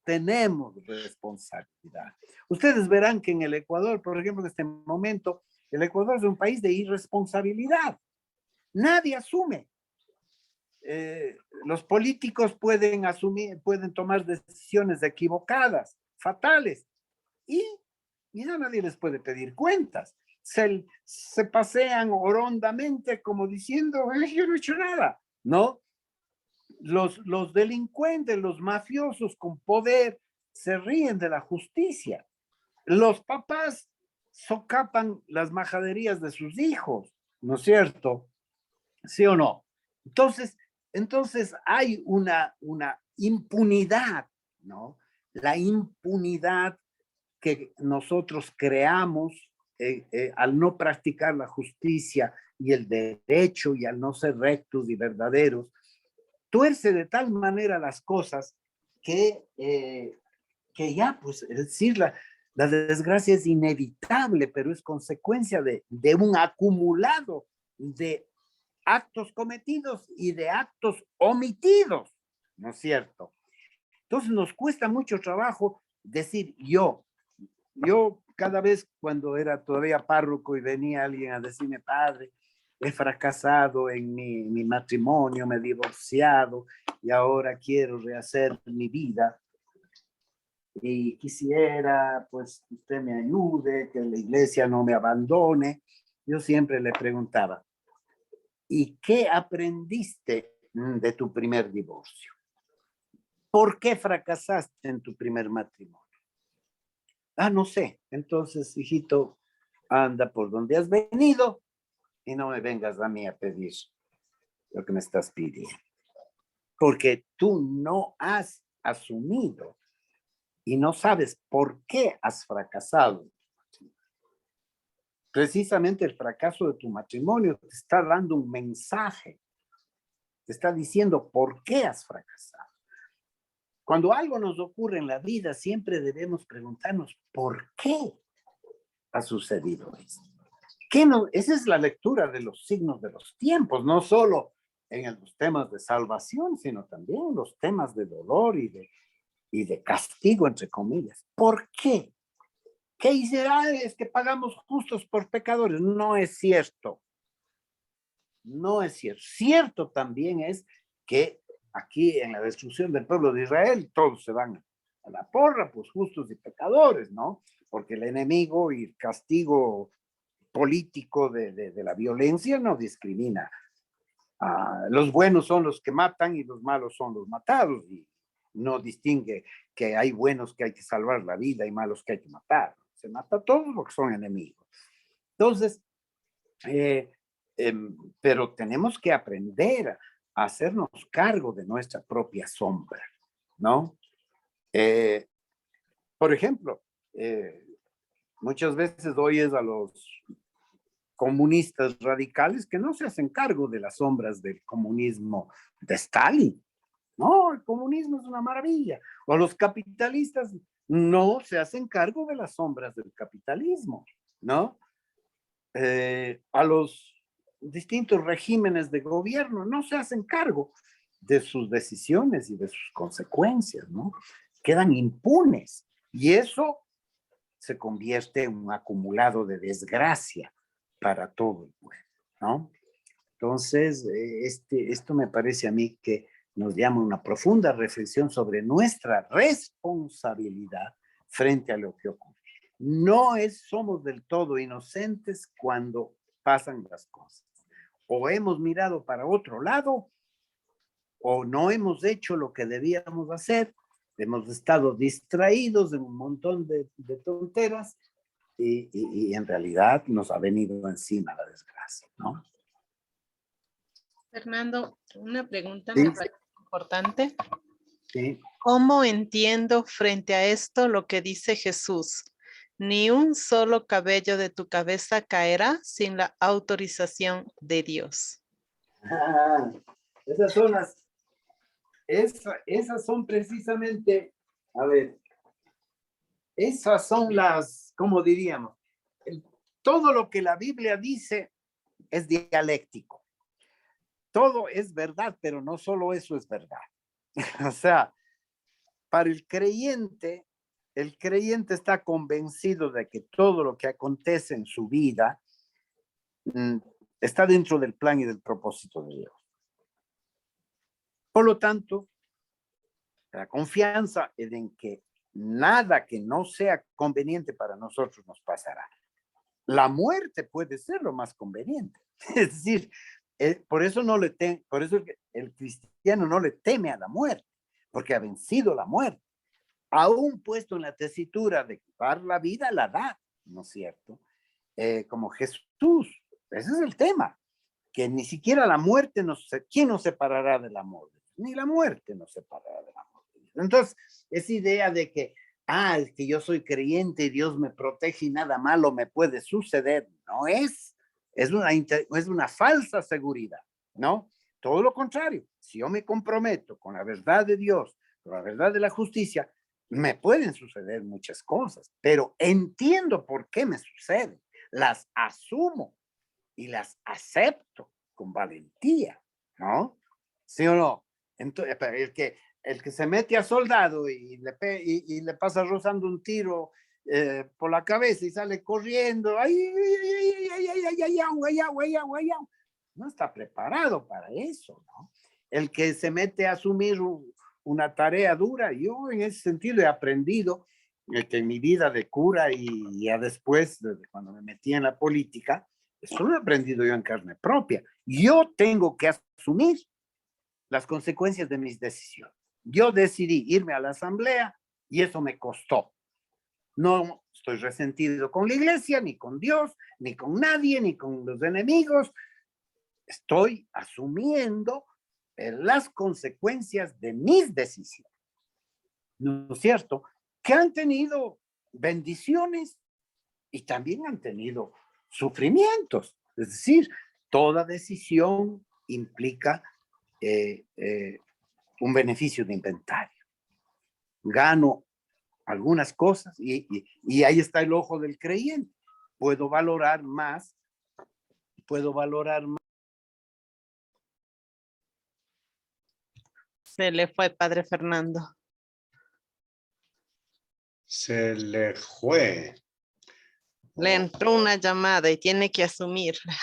tenemos responsabilidad. Ustedes verán que en el Ecuador, por ejemplo, en este momento, el Ecuador es un país de irresponsabilidad. Nadie asume. Los políticos pueden tomar decisiones equivocadas, fatales, y a nadie les puede pedir cuentas. Se pasean orondamente como diciendo, yo no he hecho nada, ¿no? Los delincuentes, los mafiosos con poder se ríen de la justicia. Los papás socapan las majaderías de sus hijos, ¿no es cierto? ¿Sí o no? Entonces hay una impunidad, ¿no? La impunidad que nosotros creamos al no practicar la justicia y el derecho y al no ser rectos y verdaderos, tuerce de tal manera las cosas que ya, pues, es decir, la desgracia es inevitable, pero es consecuencia de un acumulado de actos cometidos y de actos omitidos, ¿no es cierto? Entonces nos cuesta mucho trabajo decir yo cada vez cuando era todavía párroco y venía alguien a decirme, padre, he fracasado en mi matrimonio, me he divorciado y ahora quiero rehacer mi vida y quisiera, pues, que usted me ayude, que la iglesia no me abandone. Yo siempre le preguntaba, ¿y qué aprendiste de tu primer divorcio? ¿Por qué fracasaste en tu primer matrimonio? No sé. Entonces, hijito, anda por donde has venido y no me vengas a mí a pedir lo que me estás pidiendo. Porque tú no has asumido y no sabes por qué has fracasado. Precisamente el fracaso de tu matrimonio te está dando un mensaje. Te está diciendo por qué has fracasado. Cuando algo nos ocurre en la vida, siempre debemos preguntarnos por qué ha sucedido esto. Esa es la lectura de los signos de los tiempos, no solo en los temas de salvación, sino también en los temas de dolor y de castigo, entre comillas. ¿Por qué? ¿Qué hiciera? Es que pagamos justos por pecadores. No es cierto. No es cierto. Cierto también es que aquí en la destrucción del pueblo de Israel todos se van a la porra, pues justos y pecadores, ¿no? Porque el enemigo y el castigo político de la violencia no discrimina. Los buenos son los que matan y los malos son los matados, y no distingue que hay buenos que hay que salvar la vida y malos que hay que matar. Se mata a todos los que son enemigos. Entonces, pero tenemos que aprender a hacernos cargo de nuestra propia sombra, ¿no? Por ejemplo, muchas veces oyes a los comunistas radicales que no se hacen cargo de las sombras del comunismo de Stalin. No, el comunismo es una maravilla. O los capitalistas no se hacen cargo de las sombras del capitalismo, ¿no? A los distintos regímenes de gobierno no se hacen cargo de sus decisiones y de sus consecuencias, ¿no? Quedan impunes y eso se convierte en un acumulado de desgracia para todo el pueblo, ¿no? Entonces, esto me parece a mí que nos llama una profunda reflexión sobre nuestra responsabilidad frente a lo que ocurre. No somos del todo inocentes cuando pasan las cosas. O hemos mirado para otro lado, o no hemos hecho lo que debíamos hacer, hemos estado distraídos en un montón de tonteras, y en realidad nos ha venido encima la desgracia, ¿no? Fernando, una pregunta Sí. me parece Importante. Sí. ¿Cómo entiendo frente a esto lo que dice Jesús? Ni un solo cabello de tu cabeza caerá sin la autorización de Dios. Esas son esas son precisamente, a ver, esas son las, ¿cómo diríamos? Todo lo que la Biblia dice es dialéctico. Todo es verdad, pero no solo eso es verdad. O sea, para el creyente está convencido de que todo lo que acontece en su vida está dentro del plan y del propósito de Dios. Por lo tanto, la confianza es en que nada que no sea conveniente para nosotros nos pasará. La muerte puede ser lo más conveniente. Es decir, por eso el cristiano no le teme a la muerte, porque ha vencido la muerte. Aún puesto en la tesitura de dar la vida, la da, ¿no es cierto? Como Jesús. Ese es el tema, que ni siquiera la muerte ¿quién nos separará del amor? Ni la muerte nos separará del amor. Entonces, esa idea de que, es que yo soy creyente y Dios me protege y nada malo me puede suceder, no es una falsa seguridad, ¿no? Todo lo contrario, si yo me comprometo con la verdad de Dios, con la verdad de la justicia, me pueden suceder muchas cosas, pero entiendo por qué me suceden, las asumo y las acepto con valentía, ¿no? ¿Sí o no? Entonces, el que se mete a soldado y le pasa rozando un tiro por la cabeza y sale corriendo, no está preparado para eso, ¿no? El que se mete a asumir una tarea dura, yo en ese sentido he aprendido que en mi vida de cura y ya después, desde cuando me metí en la política, eso lo he aprendido yo en carne propia. Yo tengo que asumir las consecuencias de mis decisiones. Yo decidí irme a la asamblea y eso me costó. No estoy resentido con la iglesia, ni con Dios, ni con nadie, ni con los enemigos. Estoy asumiendo las consecuencias de mis decisiones. ¿No es cierto? Que han tenido bendiciones y también han tenido sufrimientos. Es decir, toda decisión implica un beneficio de inventario. Gano algunas cosas y ahí está el ojo del creyente. Puedo valorar más. Se le fue, Padre Fernando. Se le fue. Le entró una llamada y tiene que asumirla.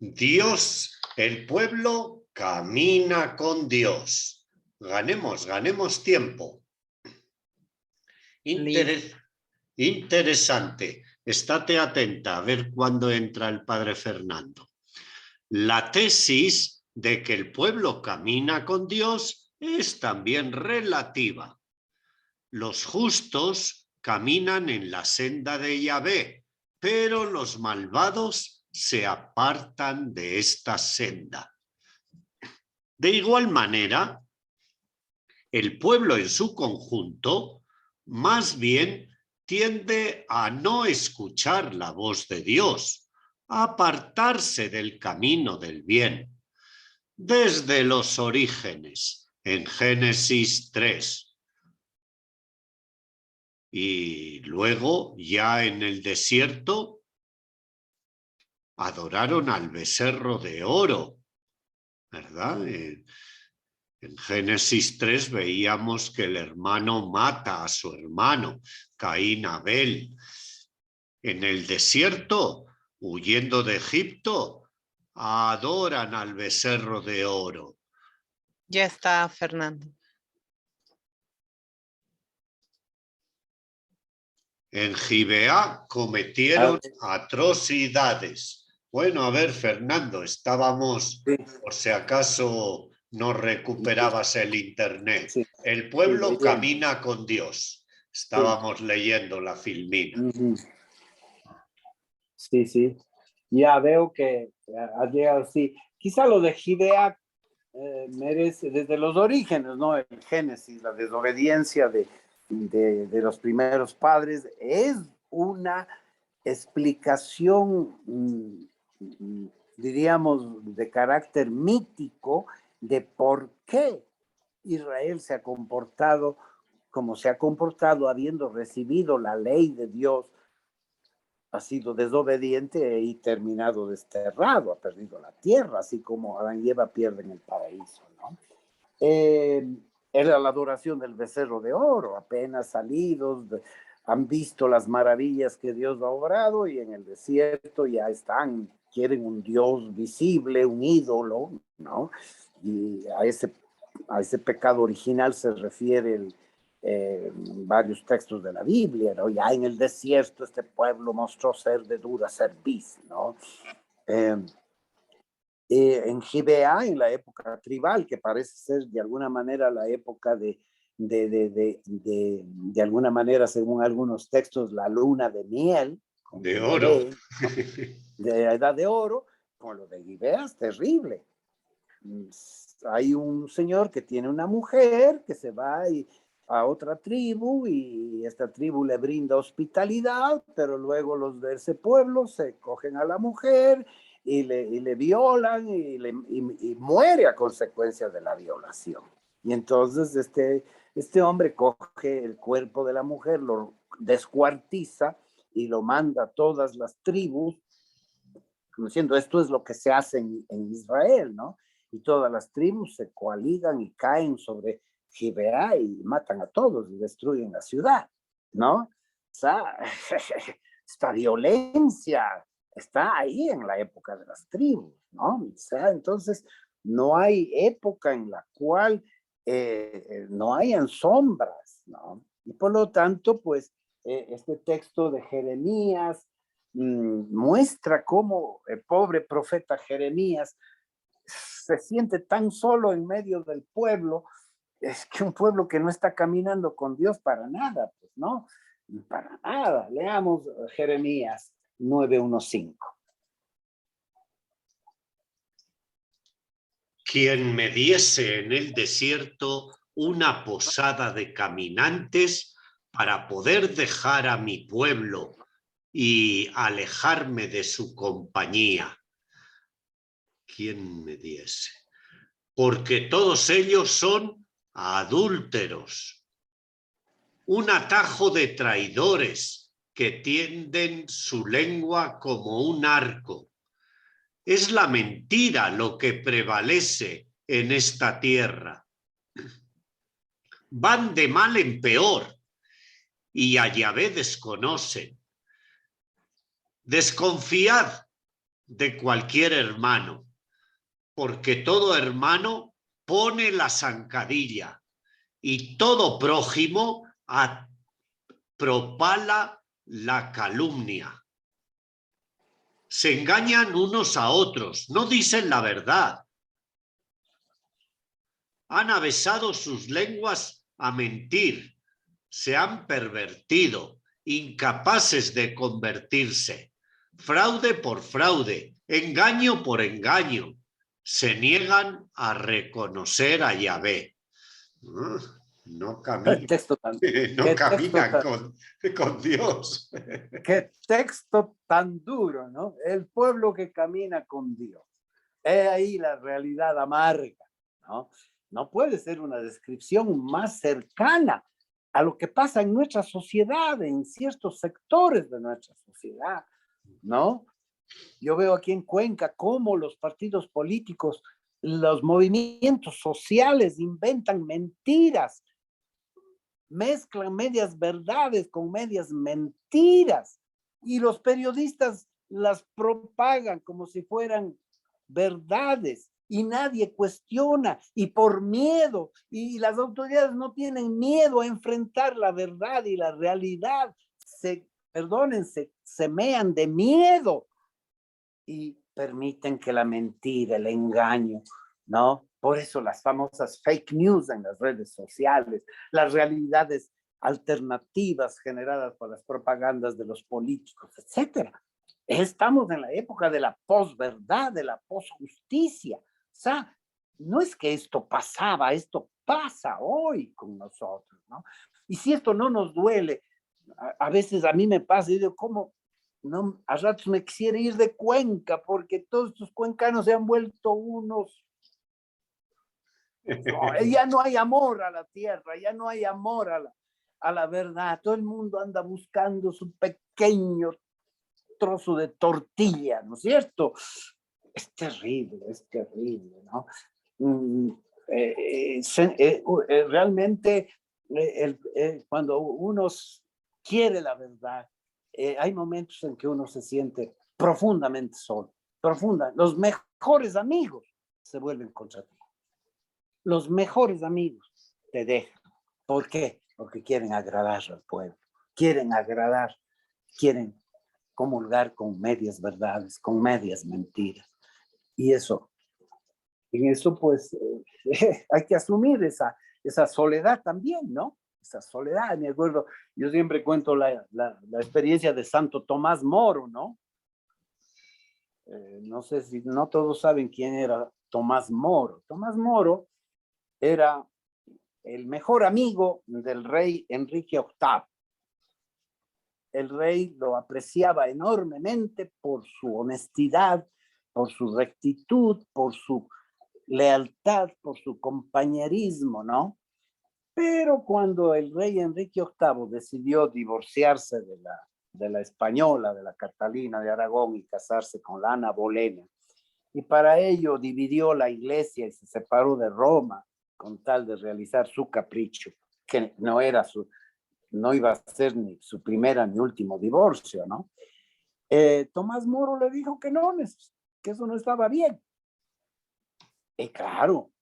Dios, el pueblo camina con Dios. Ganemos tiempo. Interesante. Estate atenta a ver cuándo entra el Padre Fernando. La tesis de que el pueblo camina con Dios es también relativa. Los justos caminan en la senda de Yahvé, pero los malvados se apartan de esta senda. De igual manera, el pueblo en su conjunto más bien tiende a no escuchar la voz de Dios, a apartarse del camino del bien. Desde los orígenes, en Génesis 3. Y luego, ya en el desierto, adoraron al becerro de oro, ¿verdad? En Génesis 3 veíamos que el hermano mata a su hermano, Caín Abel. En el desierto, huyendo de Egipto, adoran al becerro de oro. Ya está, Fernando. En Gibeá cometieron atrocidades. Bueno, a ver, Fernando, estábamos, por si acaso no recuperabas el internet. El pueblo camina con Dios. Estábamos leyendo la filmina. Sí. Ya veo que ha llegado, sí. Quizá lo de Gibea merece, desde los orígenes, ¿no? El Génesis, la desobediencia de los primeros padres, es una explicación, diríamos, de carácter mítico de por qué Israel se ha comportado como se ha comportado habiendo recibido la ley de Dios, ha sido desobediente y terminado desterrado, ha perdido la tierra, así como Adán y Eva pierden el paraíso, ¿no? Era la adoración del becerro de oro, apenas salidos, han visto las maravillas que Dios ha obrado y en el desierto ya están, quieren un Dios visible, un ídolo, ¿no? Y a ese pecado original se refiere varios textos de la Biblia, ¿no? Ya en el desierto este pueblo mostró ser de dura cerviz, ¿no? En Gibea, en la época tribal, que parece ser de alguna manera la época de alguna manera, según algunos textos, la luna de miel, de oro, ¿no? De la edad de oro, con lo de Gibea es terrible. Hay un señor que tiene una mujer que se va a otra tribu y esta tribu le brinda hospitalidad, pero luego los de ese pueblo se cogen a la mujer y le violan y muere a consecuencia de la violación. Y entonces este hombre coge el cuerpo de la mujer, lo descuartiza y lo manda a todas las tribus, diciendo esto es lo que se hace en Israel, ¿no? Y todas las tribus se coaligan y caen sobre Gibea y matan a todos y destruyen la ciudad, ¿no? O sea, esta violencia está ahí en la época de las tribus, ¿no? O sea, entonces no hay época en la cual no hayan sombras, ¿no? Y por lo tanto, pues, este texto de Jeremías muestra cómo el pobre profeta Jeremías se siente tan solo en medio del pueblo, es que un pueblo que no está caminando con Dios para nada, pues no, para nada. Leamos Jeremías 9:1-5. Quien me diese en el desierto una posada de caminantes para poder dejar a mi pueblo y alejarme de su compañía. ¿Quién me diese? Porque todos ellos son adúlteros, un atajo de traidores que tienden su lengua como un arco. Es la mentira lo que prevalece en esta tierra. Van de mal en peor y a Yahvé desconocen. Desconfiad de cualquier hermano, porque todo hermano pone la zancadilla y todo prójimo propala la calumnia. Se engañan unos a otros, no dicen la verdad. Han avesado sus lenguas a mentir, se han pervertido, incapaces de convertirse. Fraude por fraude, engaño por engaño, se niegan a reconocer a Yahvé. No caminan con Dios. Qué texto tan duro, ¿no? El pueblo que camina con Dios. Es ahí la realidad amarga, ¿no? No puede ser una descripción más cercana a lo que pasa en nuestra sociedad, en ciertos sectores de nuestra sociedad, ¿no? Yo veo aquí en Cuenca cómo los partidos políticos, los movimientos sociales inventan mentiras, mezclan medias verdades con medias mentiras y los periodistas las propagan como si fueran verdades y nadie cuestiona y por miedo, y las autoridades no tienen miedo a enfrentar la verdad y la realidad, se mean de miedo y permiten que la mentira, el engaño, ¿no? Por eso las famosas fake news en las redes sociales, las realidades alternativas generadas por las propagandas de los políticos, etcétera. Estamos en la época de la posverdad, de la posjusticia. O sea, no es que esto pasaba, esto pasa hoy con nosotros, ¿no? Y si esto no nos duele, a veces a mí me pasa y digo, ¿cómo? No, a ratos me quisiera ir de Cuenca porque todos estos cuencanos se han vuelto unos... No, ya no hay amor a la tierra, ya no hay amor a la verdad. Todo el mundo anda buscando su pequeño trozo de tortilla, ¿no es cierto? Es terrible, ¿no? Realmente, cuando uno quiere la verdad, hay momentos en que uno se siente profundamente solo, Los mejores amigos se vuelven contra ti. Los mejores amigos te dejan. ¿Por qué? Porque quieren agradar al pueblo, quieren comulgar con medias verdades, con medias mentiras. Y en eso pues hay que asumir esa soledad también, ¿no? Esa soledad, me acuerdo, yo siempre cuento la experiencia de Santo Tomás Moro, ¿no? No sé si no todos saben quién era Tomás Moro. Tomás Moro era el mejor amigo del rey Enrique VIII. El rey lo apreciaba enormemente por su honestidad, por su rectitud, por su lealtad, por su compañerismo, ¿no? Pero cuando el rey Enrique VIII decidió divorciarse de la española, de la Catalina de Aragón, y casarse con la Ana Bolena, y para ello dividió la iglesia y se separó de Roma con tal de realizar su capricho, que no iba a ser ni su primera ni último divorcio, ¿no? Tomás Moro le dijo que no, que eso no estaba bien. Y claro,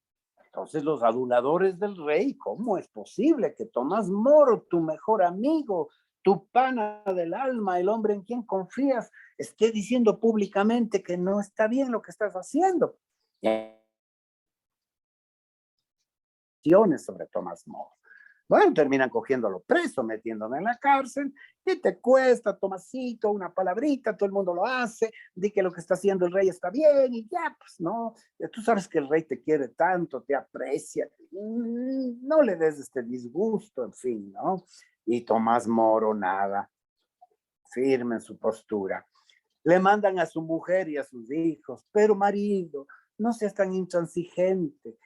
entonces los aduladores del rey, ¿cómo es posible que Tomás Moro, tu mejor amigo, tu pana del alma, el hombre en quien confías, esté diciendo públicamente que no está bien lo que estás haciendo? Sobre Tomás Moro. Bueno, terminan cogiéndolo preso, metiéndolo en la cárcel, y te cuesta, Tomasito, una palabrita, todo el mundo lo hace, di que lo que está haciendo el rey está bien, y ya, pues no, tú sabes que el rey te quiere tanto, te aprecia, no le des este disgusto, en fin, ¿no? Y Tomás Moro, nada, firme en su postura. Le mandan a su mujer y a sus hijos, pero marido, no seas tan intransigente.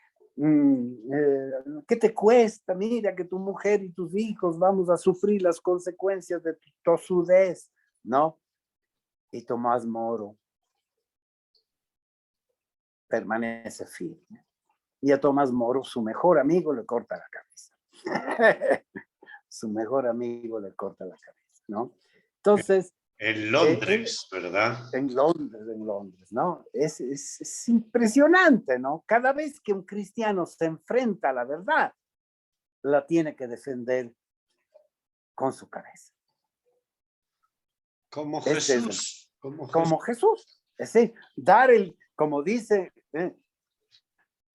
¿Qué te cuesta? Mira que tu mujer y tus hijos vamos a sufrir las consecuencias de tu tosudez, ¿no? Y Tomás Moro permanece firme. Y a Tomás Moro, su mejor amigo, le corta la cabeza. Su mejor amigo le corta la cabeza, ¿no? Entonces... En Londres, ¿verdad? En Londres, ¿no? Es impresionante, ¿no? Cada vez que un cristiano se enfrenta a la verdad, la tiene que defender con su cabeza. Como Jesús. Como Jesús. Es decir, como dice,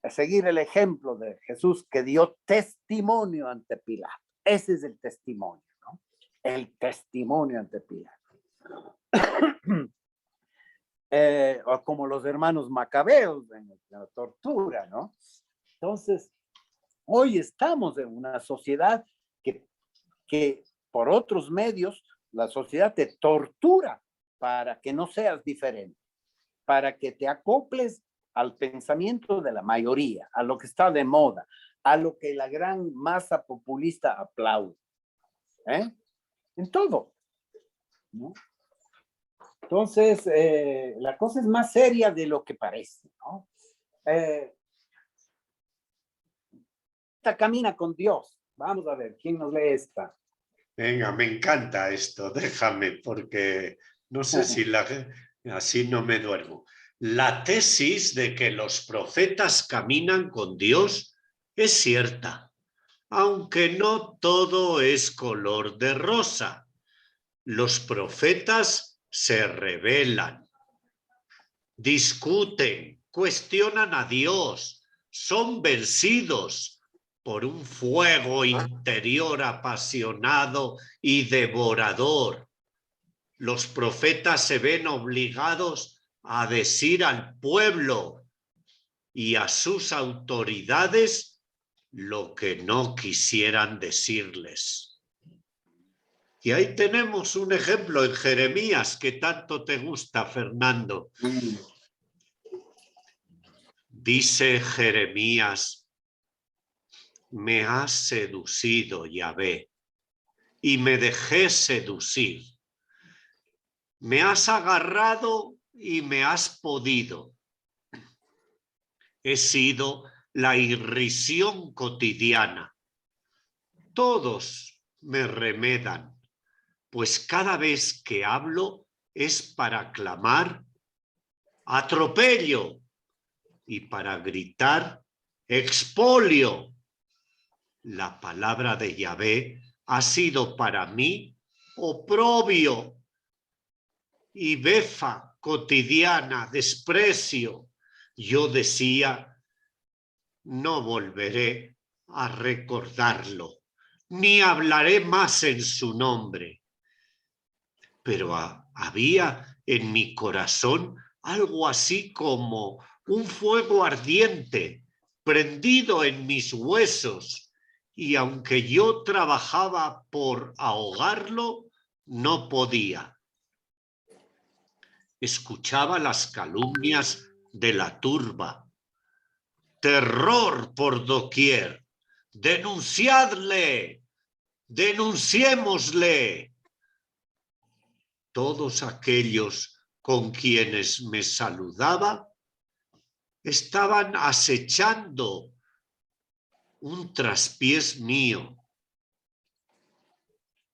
seguir el ejemplo de Jesús que dio testimonio ante Pilato. Ese es el testimonio, ¿no? El testimonio ante Pilato. O como los hermanos macabeos en la tortura, ¿no? Entonces, hoy estamos en una sociedad que por otros medios, la sociedad te tortura para que no seas diferente, para que te acoples al pensamiento de la mayoría, a lo que está de moda, a lo que la gran masa populista aplaude, en todo, ¿no? Entonces, la cosa es más seria de lo que parece, ¿no? Esta camina con Dios. Vamos a ver, ¿quién nos lee esta? Venga, me encanta esto, déjame, porque no sé si así no me duermo. La tesis de que los profetas caminan con Dios es cierta, aunque no todo es color de rosa. Los profetas se rebelan, discuten, cuestionan a Dios, son vencidos por un fuego interior apasionado y devorador. los profetas se ven obligados a decir al pueblo y a sus autoridades lo que no quisieran decirles. Y ahí tenemos un ejemplo en Jeremías que tanto te gusta, Fernando. Dice Jeremías: me has seducido, Yahvé, y me dejé seducir. Me has agarrado y me has podido. He sido la irrisión cotidiana. Todos me remedan, pues cada vez que hablo es para clamar atropello y para gritar expolio. La palabra de Yahvé ha sido para mí oprobio y befa cotidiana, desprecio. Yo decía, no volveré a recordarlo, ni hablaré más en su nombre. Pero había en mi corazón algo así como un fuego ardiente prendido en mis huesos, y aunque yo trabajaba por ahogarlo, no podía. Escuchaba las calumnias de la turba. Terror por doquier. Denunciadle, denunciémosle. Todos aquellos con quienes me saludaba estaban acechando un traspiés mío.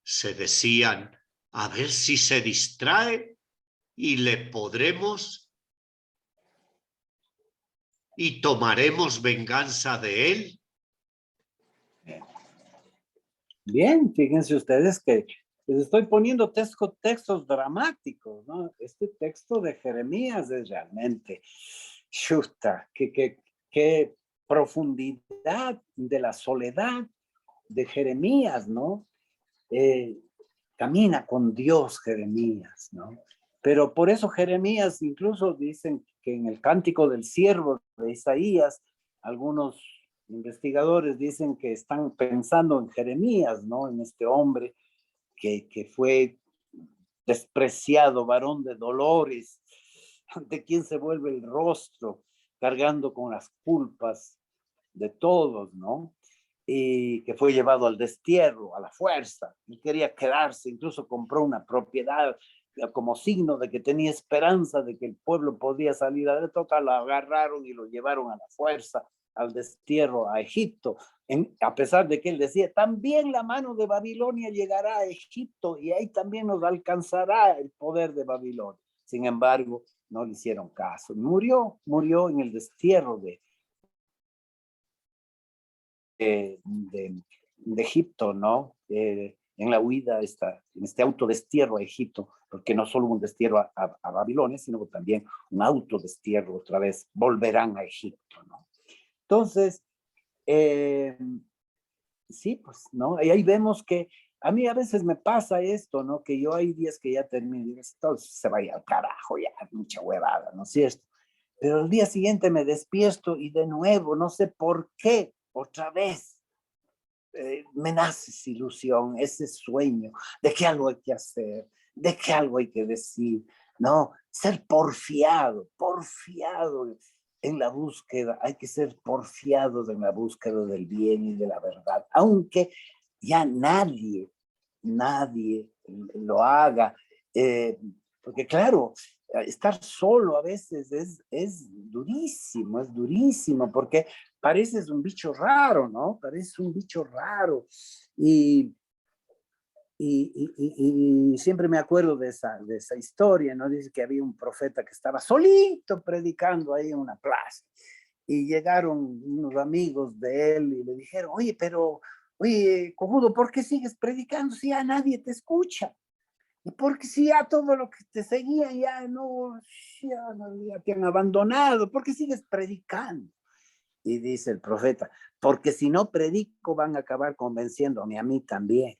Se decían, a ver si se distrae y le podremos y tomaremos venganza de él. Bien, fíjense ustedes que les estoy poniendo textos dramáticos, ¿no? Este texto de Jeremías es realmente, chuta, qué profundidad de la soledad de Jeremías, ¿no? Camina con Dios Jeremías, ¿no? Pero por eso Jeremías, incluso dicen que en el Cántico del Siervo de Isaías, algunos investigadores dicen que están pensando en Jeremías, ¿no? En este hombre que fue despreciado, varón de dolores, ante quien se vuelve el rostro, cargando con las culpas de todos, ¿no? Y que fue llevado al destierro, a la fuerza, y quería quedarse, incluso compró una propiedad como signo de que tenía esperanza de que el pueblo podía salir a tocar, lo agarraron y lo llevaron a la fuerza al destierro a Egipto, a pesar de que él decía, también la mano de Babilonia llegará a Egipto y ahí también nos alcanzará el poder de Babilonia. Sin embargo, no le hicieron caso. Murió en el destierro de Egipto, ¿no? En la huida, en este autodestierro a Egipto, porque no solo un destierro a Babilonia, sino también un autodestierro otra vez, volverán a Egipto, ¿no? Entonces, sí, pues, ¿no? Y ahí vemos que a mí a veces me pasa esto, ¿no? Que yo hay días que ya termino y digo, todo se vaya al carajo, ya, mucha huevada, ¿no es cierto? Pero el día siguiente me despierto y de nuevo, no sé por qué, otra vez, me nace esa ilusión, ese sueño de que algo hay que hacer, de que algo hay que decir, ¿no? Ser porfiado en la búsqueda, hay que ser porfiados en la búsqueda del bien y de la verdad, aunque ya nadie lo haga, porque claro, estar solo a veces es durísimo, porque pareces un bicho raro, ¿no? Pareces un bicho raro. Y siempre me acuerdo de esa historia, ¿no? Dice que había un profeta que estaba solito predicando ahí en una plaza. Y llegaron unos amigos de él y le dijeron, oye, cojudo, ¿por qué sigues predicando si ya nadie te escucha? Y porque si ya todo lo que te seguían ya te han abandonado, ¿por qué sigues predicando? Y dice el profeta, porque si no predico van a acabar convenciéndome a mí también.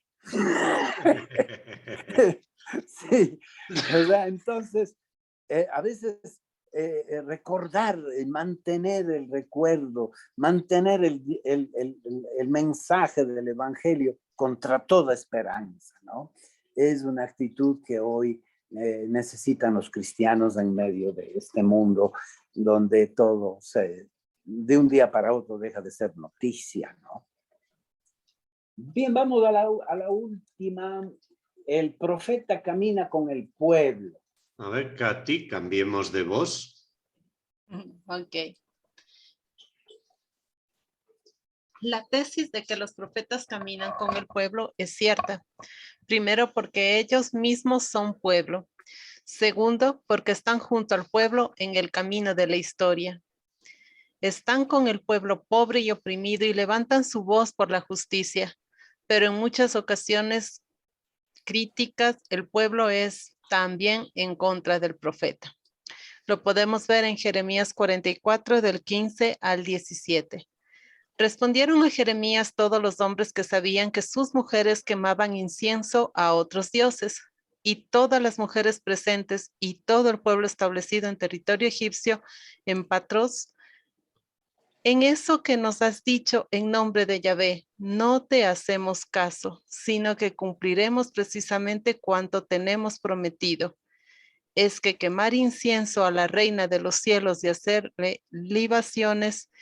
Sí, o sea, entonces, a veces recordar, mantener el recuerdo, mantener el mensaje del Evangelio contra toda esperanza, ¿no? Es una actitud que hoy necesitan los cristianos en medio de este mundo donde todo de un día para otro deja de ser noticia, ¿no? Bien, vamos a la última. El profeta camina con el pueblo. A ver, Katy, cambiemos de voz. Ok. La tesis de que los profetas caminan con el pueblo es cierta. Primero, porque ellos mismos son pueblo. Segundo, porque están junto al pueblo en el camino de la historia. Están con el pueblo pobre y oprimido y levantan su voz por la justicia, pero en muchas ocasiones críticas, el pueblo es también en contra del profeta. Lo podemos ver en Jeremías 44, del 15 al 17. Respondieron a Jeremías todos los hombres que sabían que sus mujeres quemaban incienso a otros dioses, y todas las mujeres presentes y todo el pueblo establecido en territorio egipcio, en Patros. En eso que nos has dicho en nombre de Yahvé, no te hacemos caso, sino que cumpliremos precisamente cuanto tenemos prometido. Es que quemar incienso a la reina de los cielos y hacerle libaciones,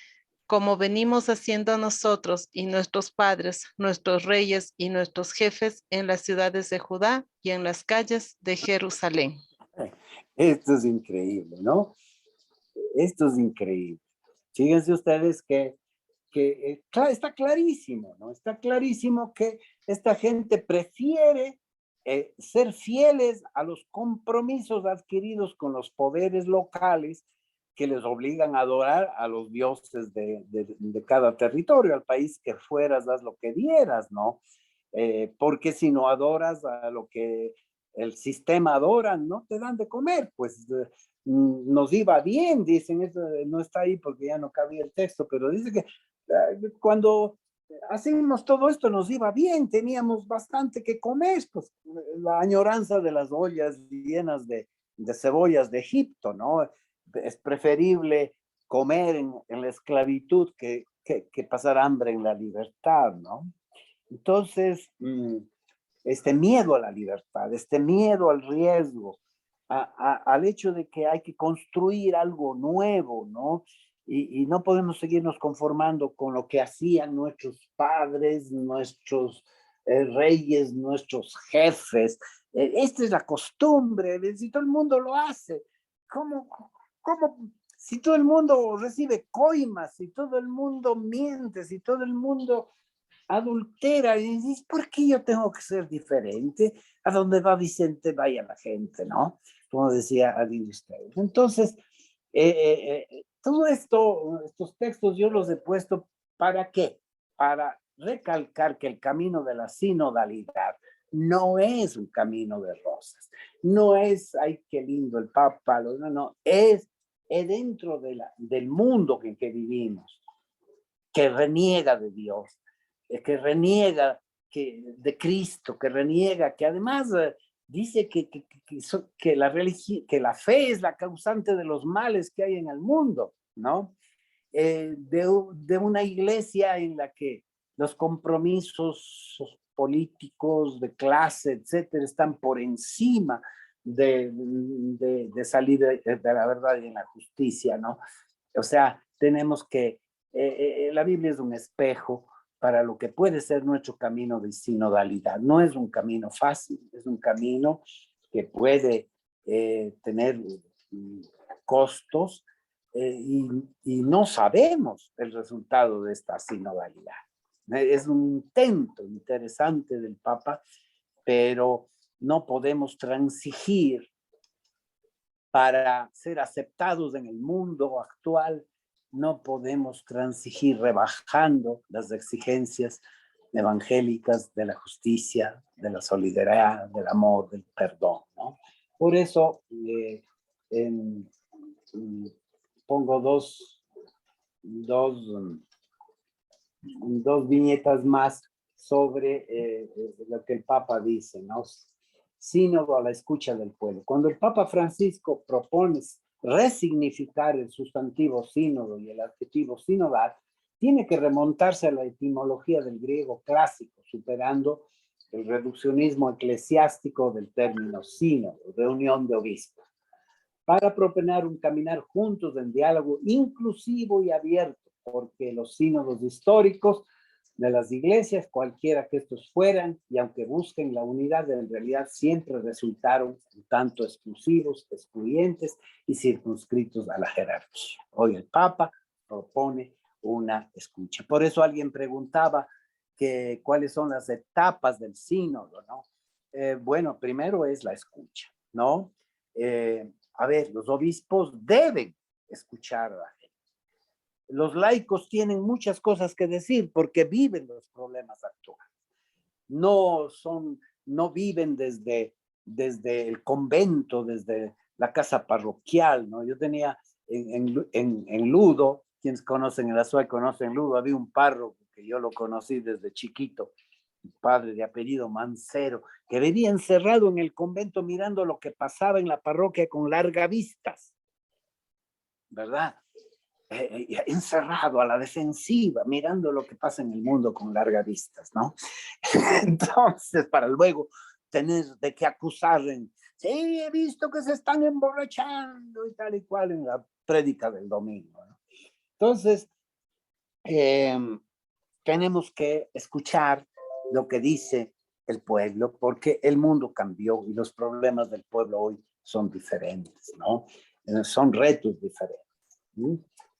como venimos haciendo nosotros y nuestros padres, nuestros reyes y nuestros jefes en las ciudades de Judá y en las calles de Jerusalén. Esto es increíble, ¿no? Esto es increíble. Fíjense ustedes que está clarísimo, ¿no? Está clarísimo que esta gente prefiere ser fieles a los compromisos adquiridos con los poderes locales que les obligan a adorar a los dioses de cada territorio, al país que fueras, haz lo que dieras, ¿no? Porque si no adoras a lo que el sistema adora, no te dan de comer, pues nos iba bien, dicen, eso no está ahí porque ya no cabía el texto, pero dice que cuando hacíamos todo esto nos iba bien, teníamos bastante que comer, pues la añoranza de las ollas llenas de cebollas de Egipto, ¿no? Es preferible comer en la esclavitud que pasar hambre en la libertad, ¿no? Entonces, este miedo a la libertad, este miedo al riesgo, al hecho de que hay que construir algo nuevo, ¿no? Y no podemos seguirnos conformando con lo que hacían nuestros padres, nuestros reyes, nuestros jefes. Esta es la costumbre, si todo el mundo lo hace. ¿Cómo, si todo el mundo recibe coimas, si todo el mundo miente, si todo el mundo adultera, y dices, ¿por qué yo tengo que ser diferente? A donde va Vicente, vaya la gente, ¿no? Como decía Aristoteles. Entonces, todo esto, estos textos yo los he puesto, ¿para qué? Para recalcar que el camino de la sinodalidad no es un camino de rosas, no es, ay, qué lindo el Papa, no, es dentro del mundo en que vivimos, que reniega de Dios, que reniega de Cristo, que reniega, que además dice que la fe es la causante de los males que hay en el mundo, ¿no? De una iglesia en la que los compromisos políticos de clase, etcétera, están por encima de salir de la verdad y de la justicia, ¿no? O sea, tenemos que, la Biblia es un espejo para lo que puede ser nuestro camino de sinodalidad. No es un camino fácil, es un camino que puede tener costos y no sabemos el resultado de esta sinodalidad. Es un intento interesante del Papa, pero no podemos transigir para ser aceptados en el mundo actual. No podemos transigir rebajando las exigencias evangélicas de la justicia, de la solidaridad, del amor, del perdón, ¿no? Por eso pongo dos viñetas más sobre lo que el Papa dice, ¿no? sínodo a la escucha del pueblo. Cuando el Papa Francisco propone resignificar el sustantivo sínodo y el adjetivo sinodal, tiene que remontarse a la etimología del griego clásico, superando el reduccionismo eclesiástico del término sínodo, reunión de obispos, para proponer un caminar juntos en diálogo inclusivo y abierto, porque los sínodos históricos de las iglesias, cualquiera que estos fueran, y aunque busquen la unidad, en realidad siempre resultaron un tanto exclusivos, excluyentes y circunscritos a la jerarquía. Hoy el Papa propone una escucha. Por eso alguien preguntaba que cuáles son las etapas del sínodo, ¿no? Bueno, primero es la escucha, ¿no? A ver, los obispos deben escuchar a la gente. Los laicos tienen muchas cosas que decir porque viven los problemas actuales. No viven desde el convento, desde la casa parroquial, ¿no? Yo tenía en Ludo, quienes conocen el Azuay conocen Ludo, había un párroco que yo lo conocí desde chiquito, un padre de apellido Mancero, que vivía encerrado en el convento mirando lo que pasaba en la parroquia con largavistas, ¿verdad? Encerrado a la defensiva, mirando lo que pasa en el mundo con largavistas, ¿no? Entonces, para luego tener de qué acusar sí, he visto que se están emborrachando y tal y cual en la prédica del domingo, ¿no? Entonces, tenemos que escuchar lo que dice el pueblo, porque el mundo cambió y los problemas del pueblo hoy son diferentes, ¿no? Son retos diferentes.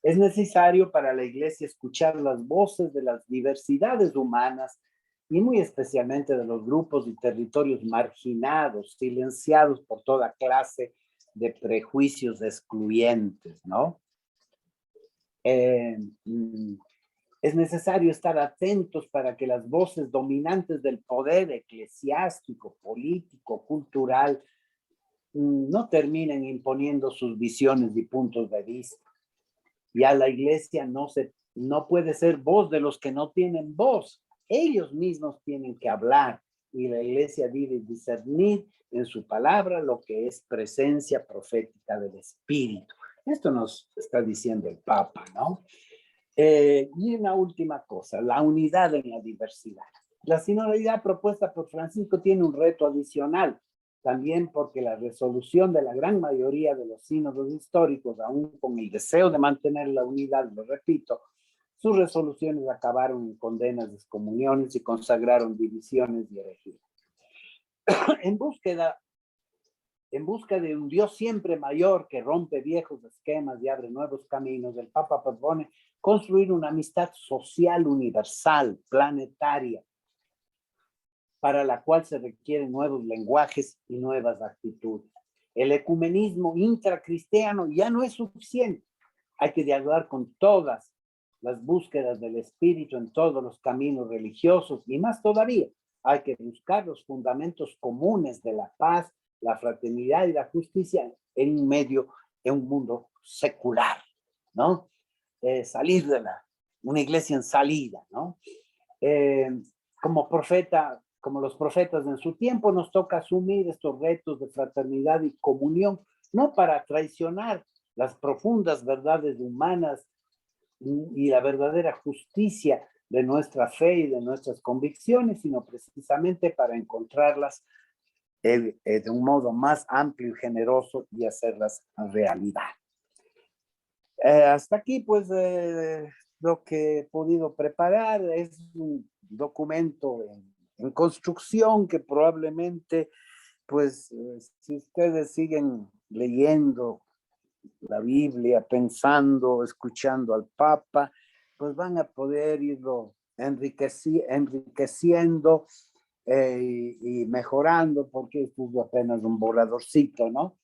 Es necesario para la iglesia escuchar las voces de las diversidades humanas y muy especialmente de los grupos y territorios marginados, silenciados por toda clase de prejuicios excluyentes, ¿no? Es necesario estar atentos para que las voces dominantes del poder eclesiástico, político, cultural, no terminen imponiendo sus visiones y puntos de vista. Ya la iglesia no puede ser voz de los que no tienen voz. Ellos mismos tienen que hablar y la iglesia debe discernir en su palabra lo que es presencia profética del Espíritu. Esto nos está diciendo el Papa, ¿no? Y una última cosa, la unidad en la diversidad. La sinodalidad propuesta por Francisco tiene un reto adicional, también porque la resolución de la gran mayoría de los sínodos históricos, aún con el deseo de mantener la unidad, lo repito, sus resoluciones acabaron en condenas, excomuniones y consagraron divisiones y herejías. En busca de un Dios siempre mayor que rompe viejos esquemas y abre nuevos caminos, el Papa propone construir una amistad social universal, planetaria, para la cual se requieren nuevos lenguajes y nuevas actitudes. El ecumenismo intracristiano ya no es suficiente. Hay que dialogar con todas las búsquedas del espíritu en todos los caminos religiosos y más todavía, hay que buscar los fundamentos comunes de la paz, la fraternidad y la justicia en un mundo secular, ¿no? Salir de una iglesia en salida, ¿no? Como los profetas en su tiempo, nos toca asumir estos retos de fraternidad y comunión, no para traicionar las profundas verdades humanas y la verdadera justicia de nuestra fe y de nuestras convicciones, sino precisamente para encontrarlas de un modo más amplio y generoso y hacerlas realidad. Hasta aquí, pues, lo que he podido preparar es un documento en construcción que probablemente, pues, si ustedes siguen leyendo la Biblia, pensando, escuchando al Papa, pues van a poder irlo enriqueciendo y mejorando, porque esto es apenas un borradorcito, ¿no?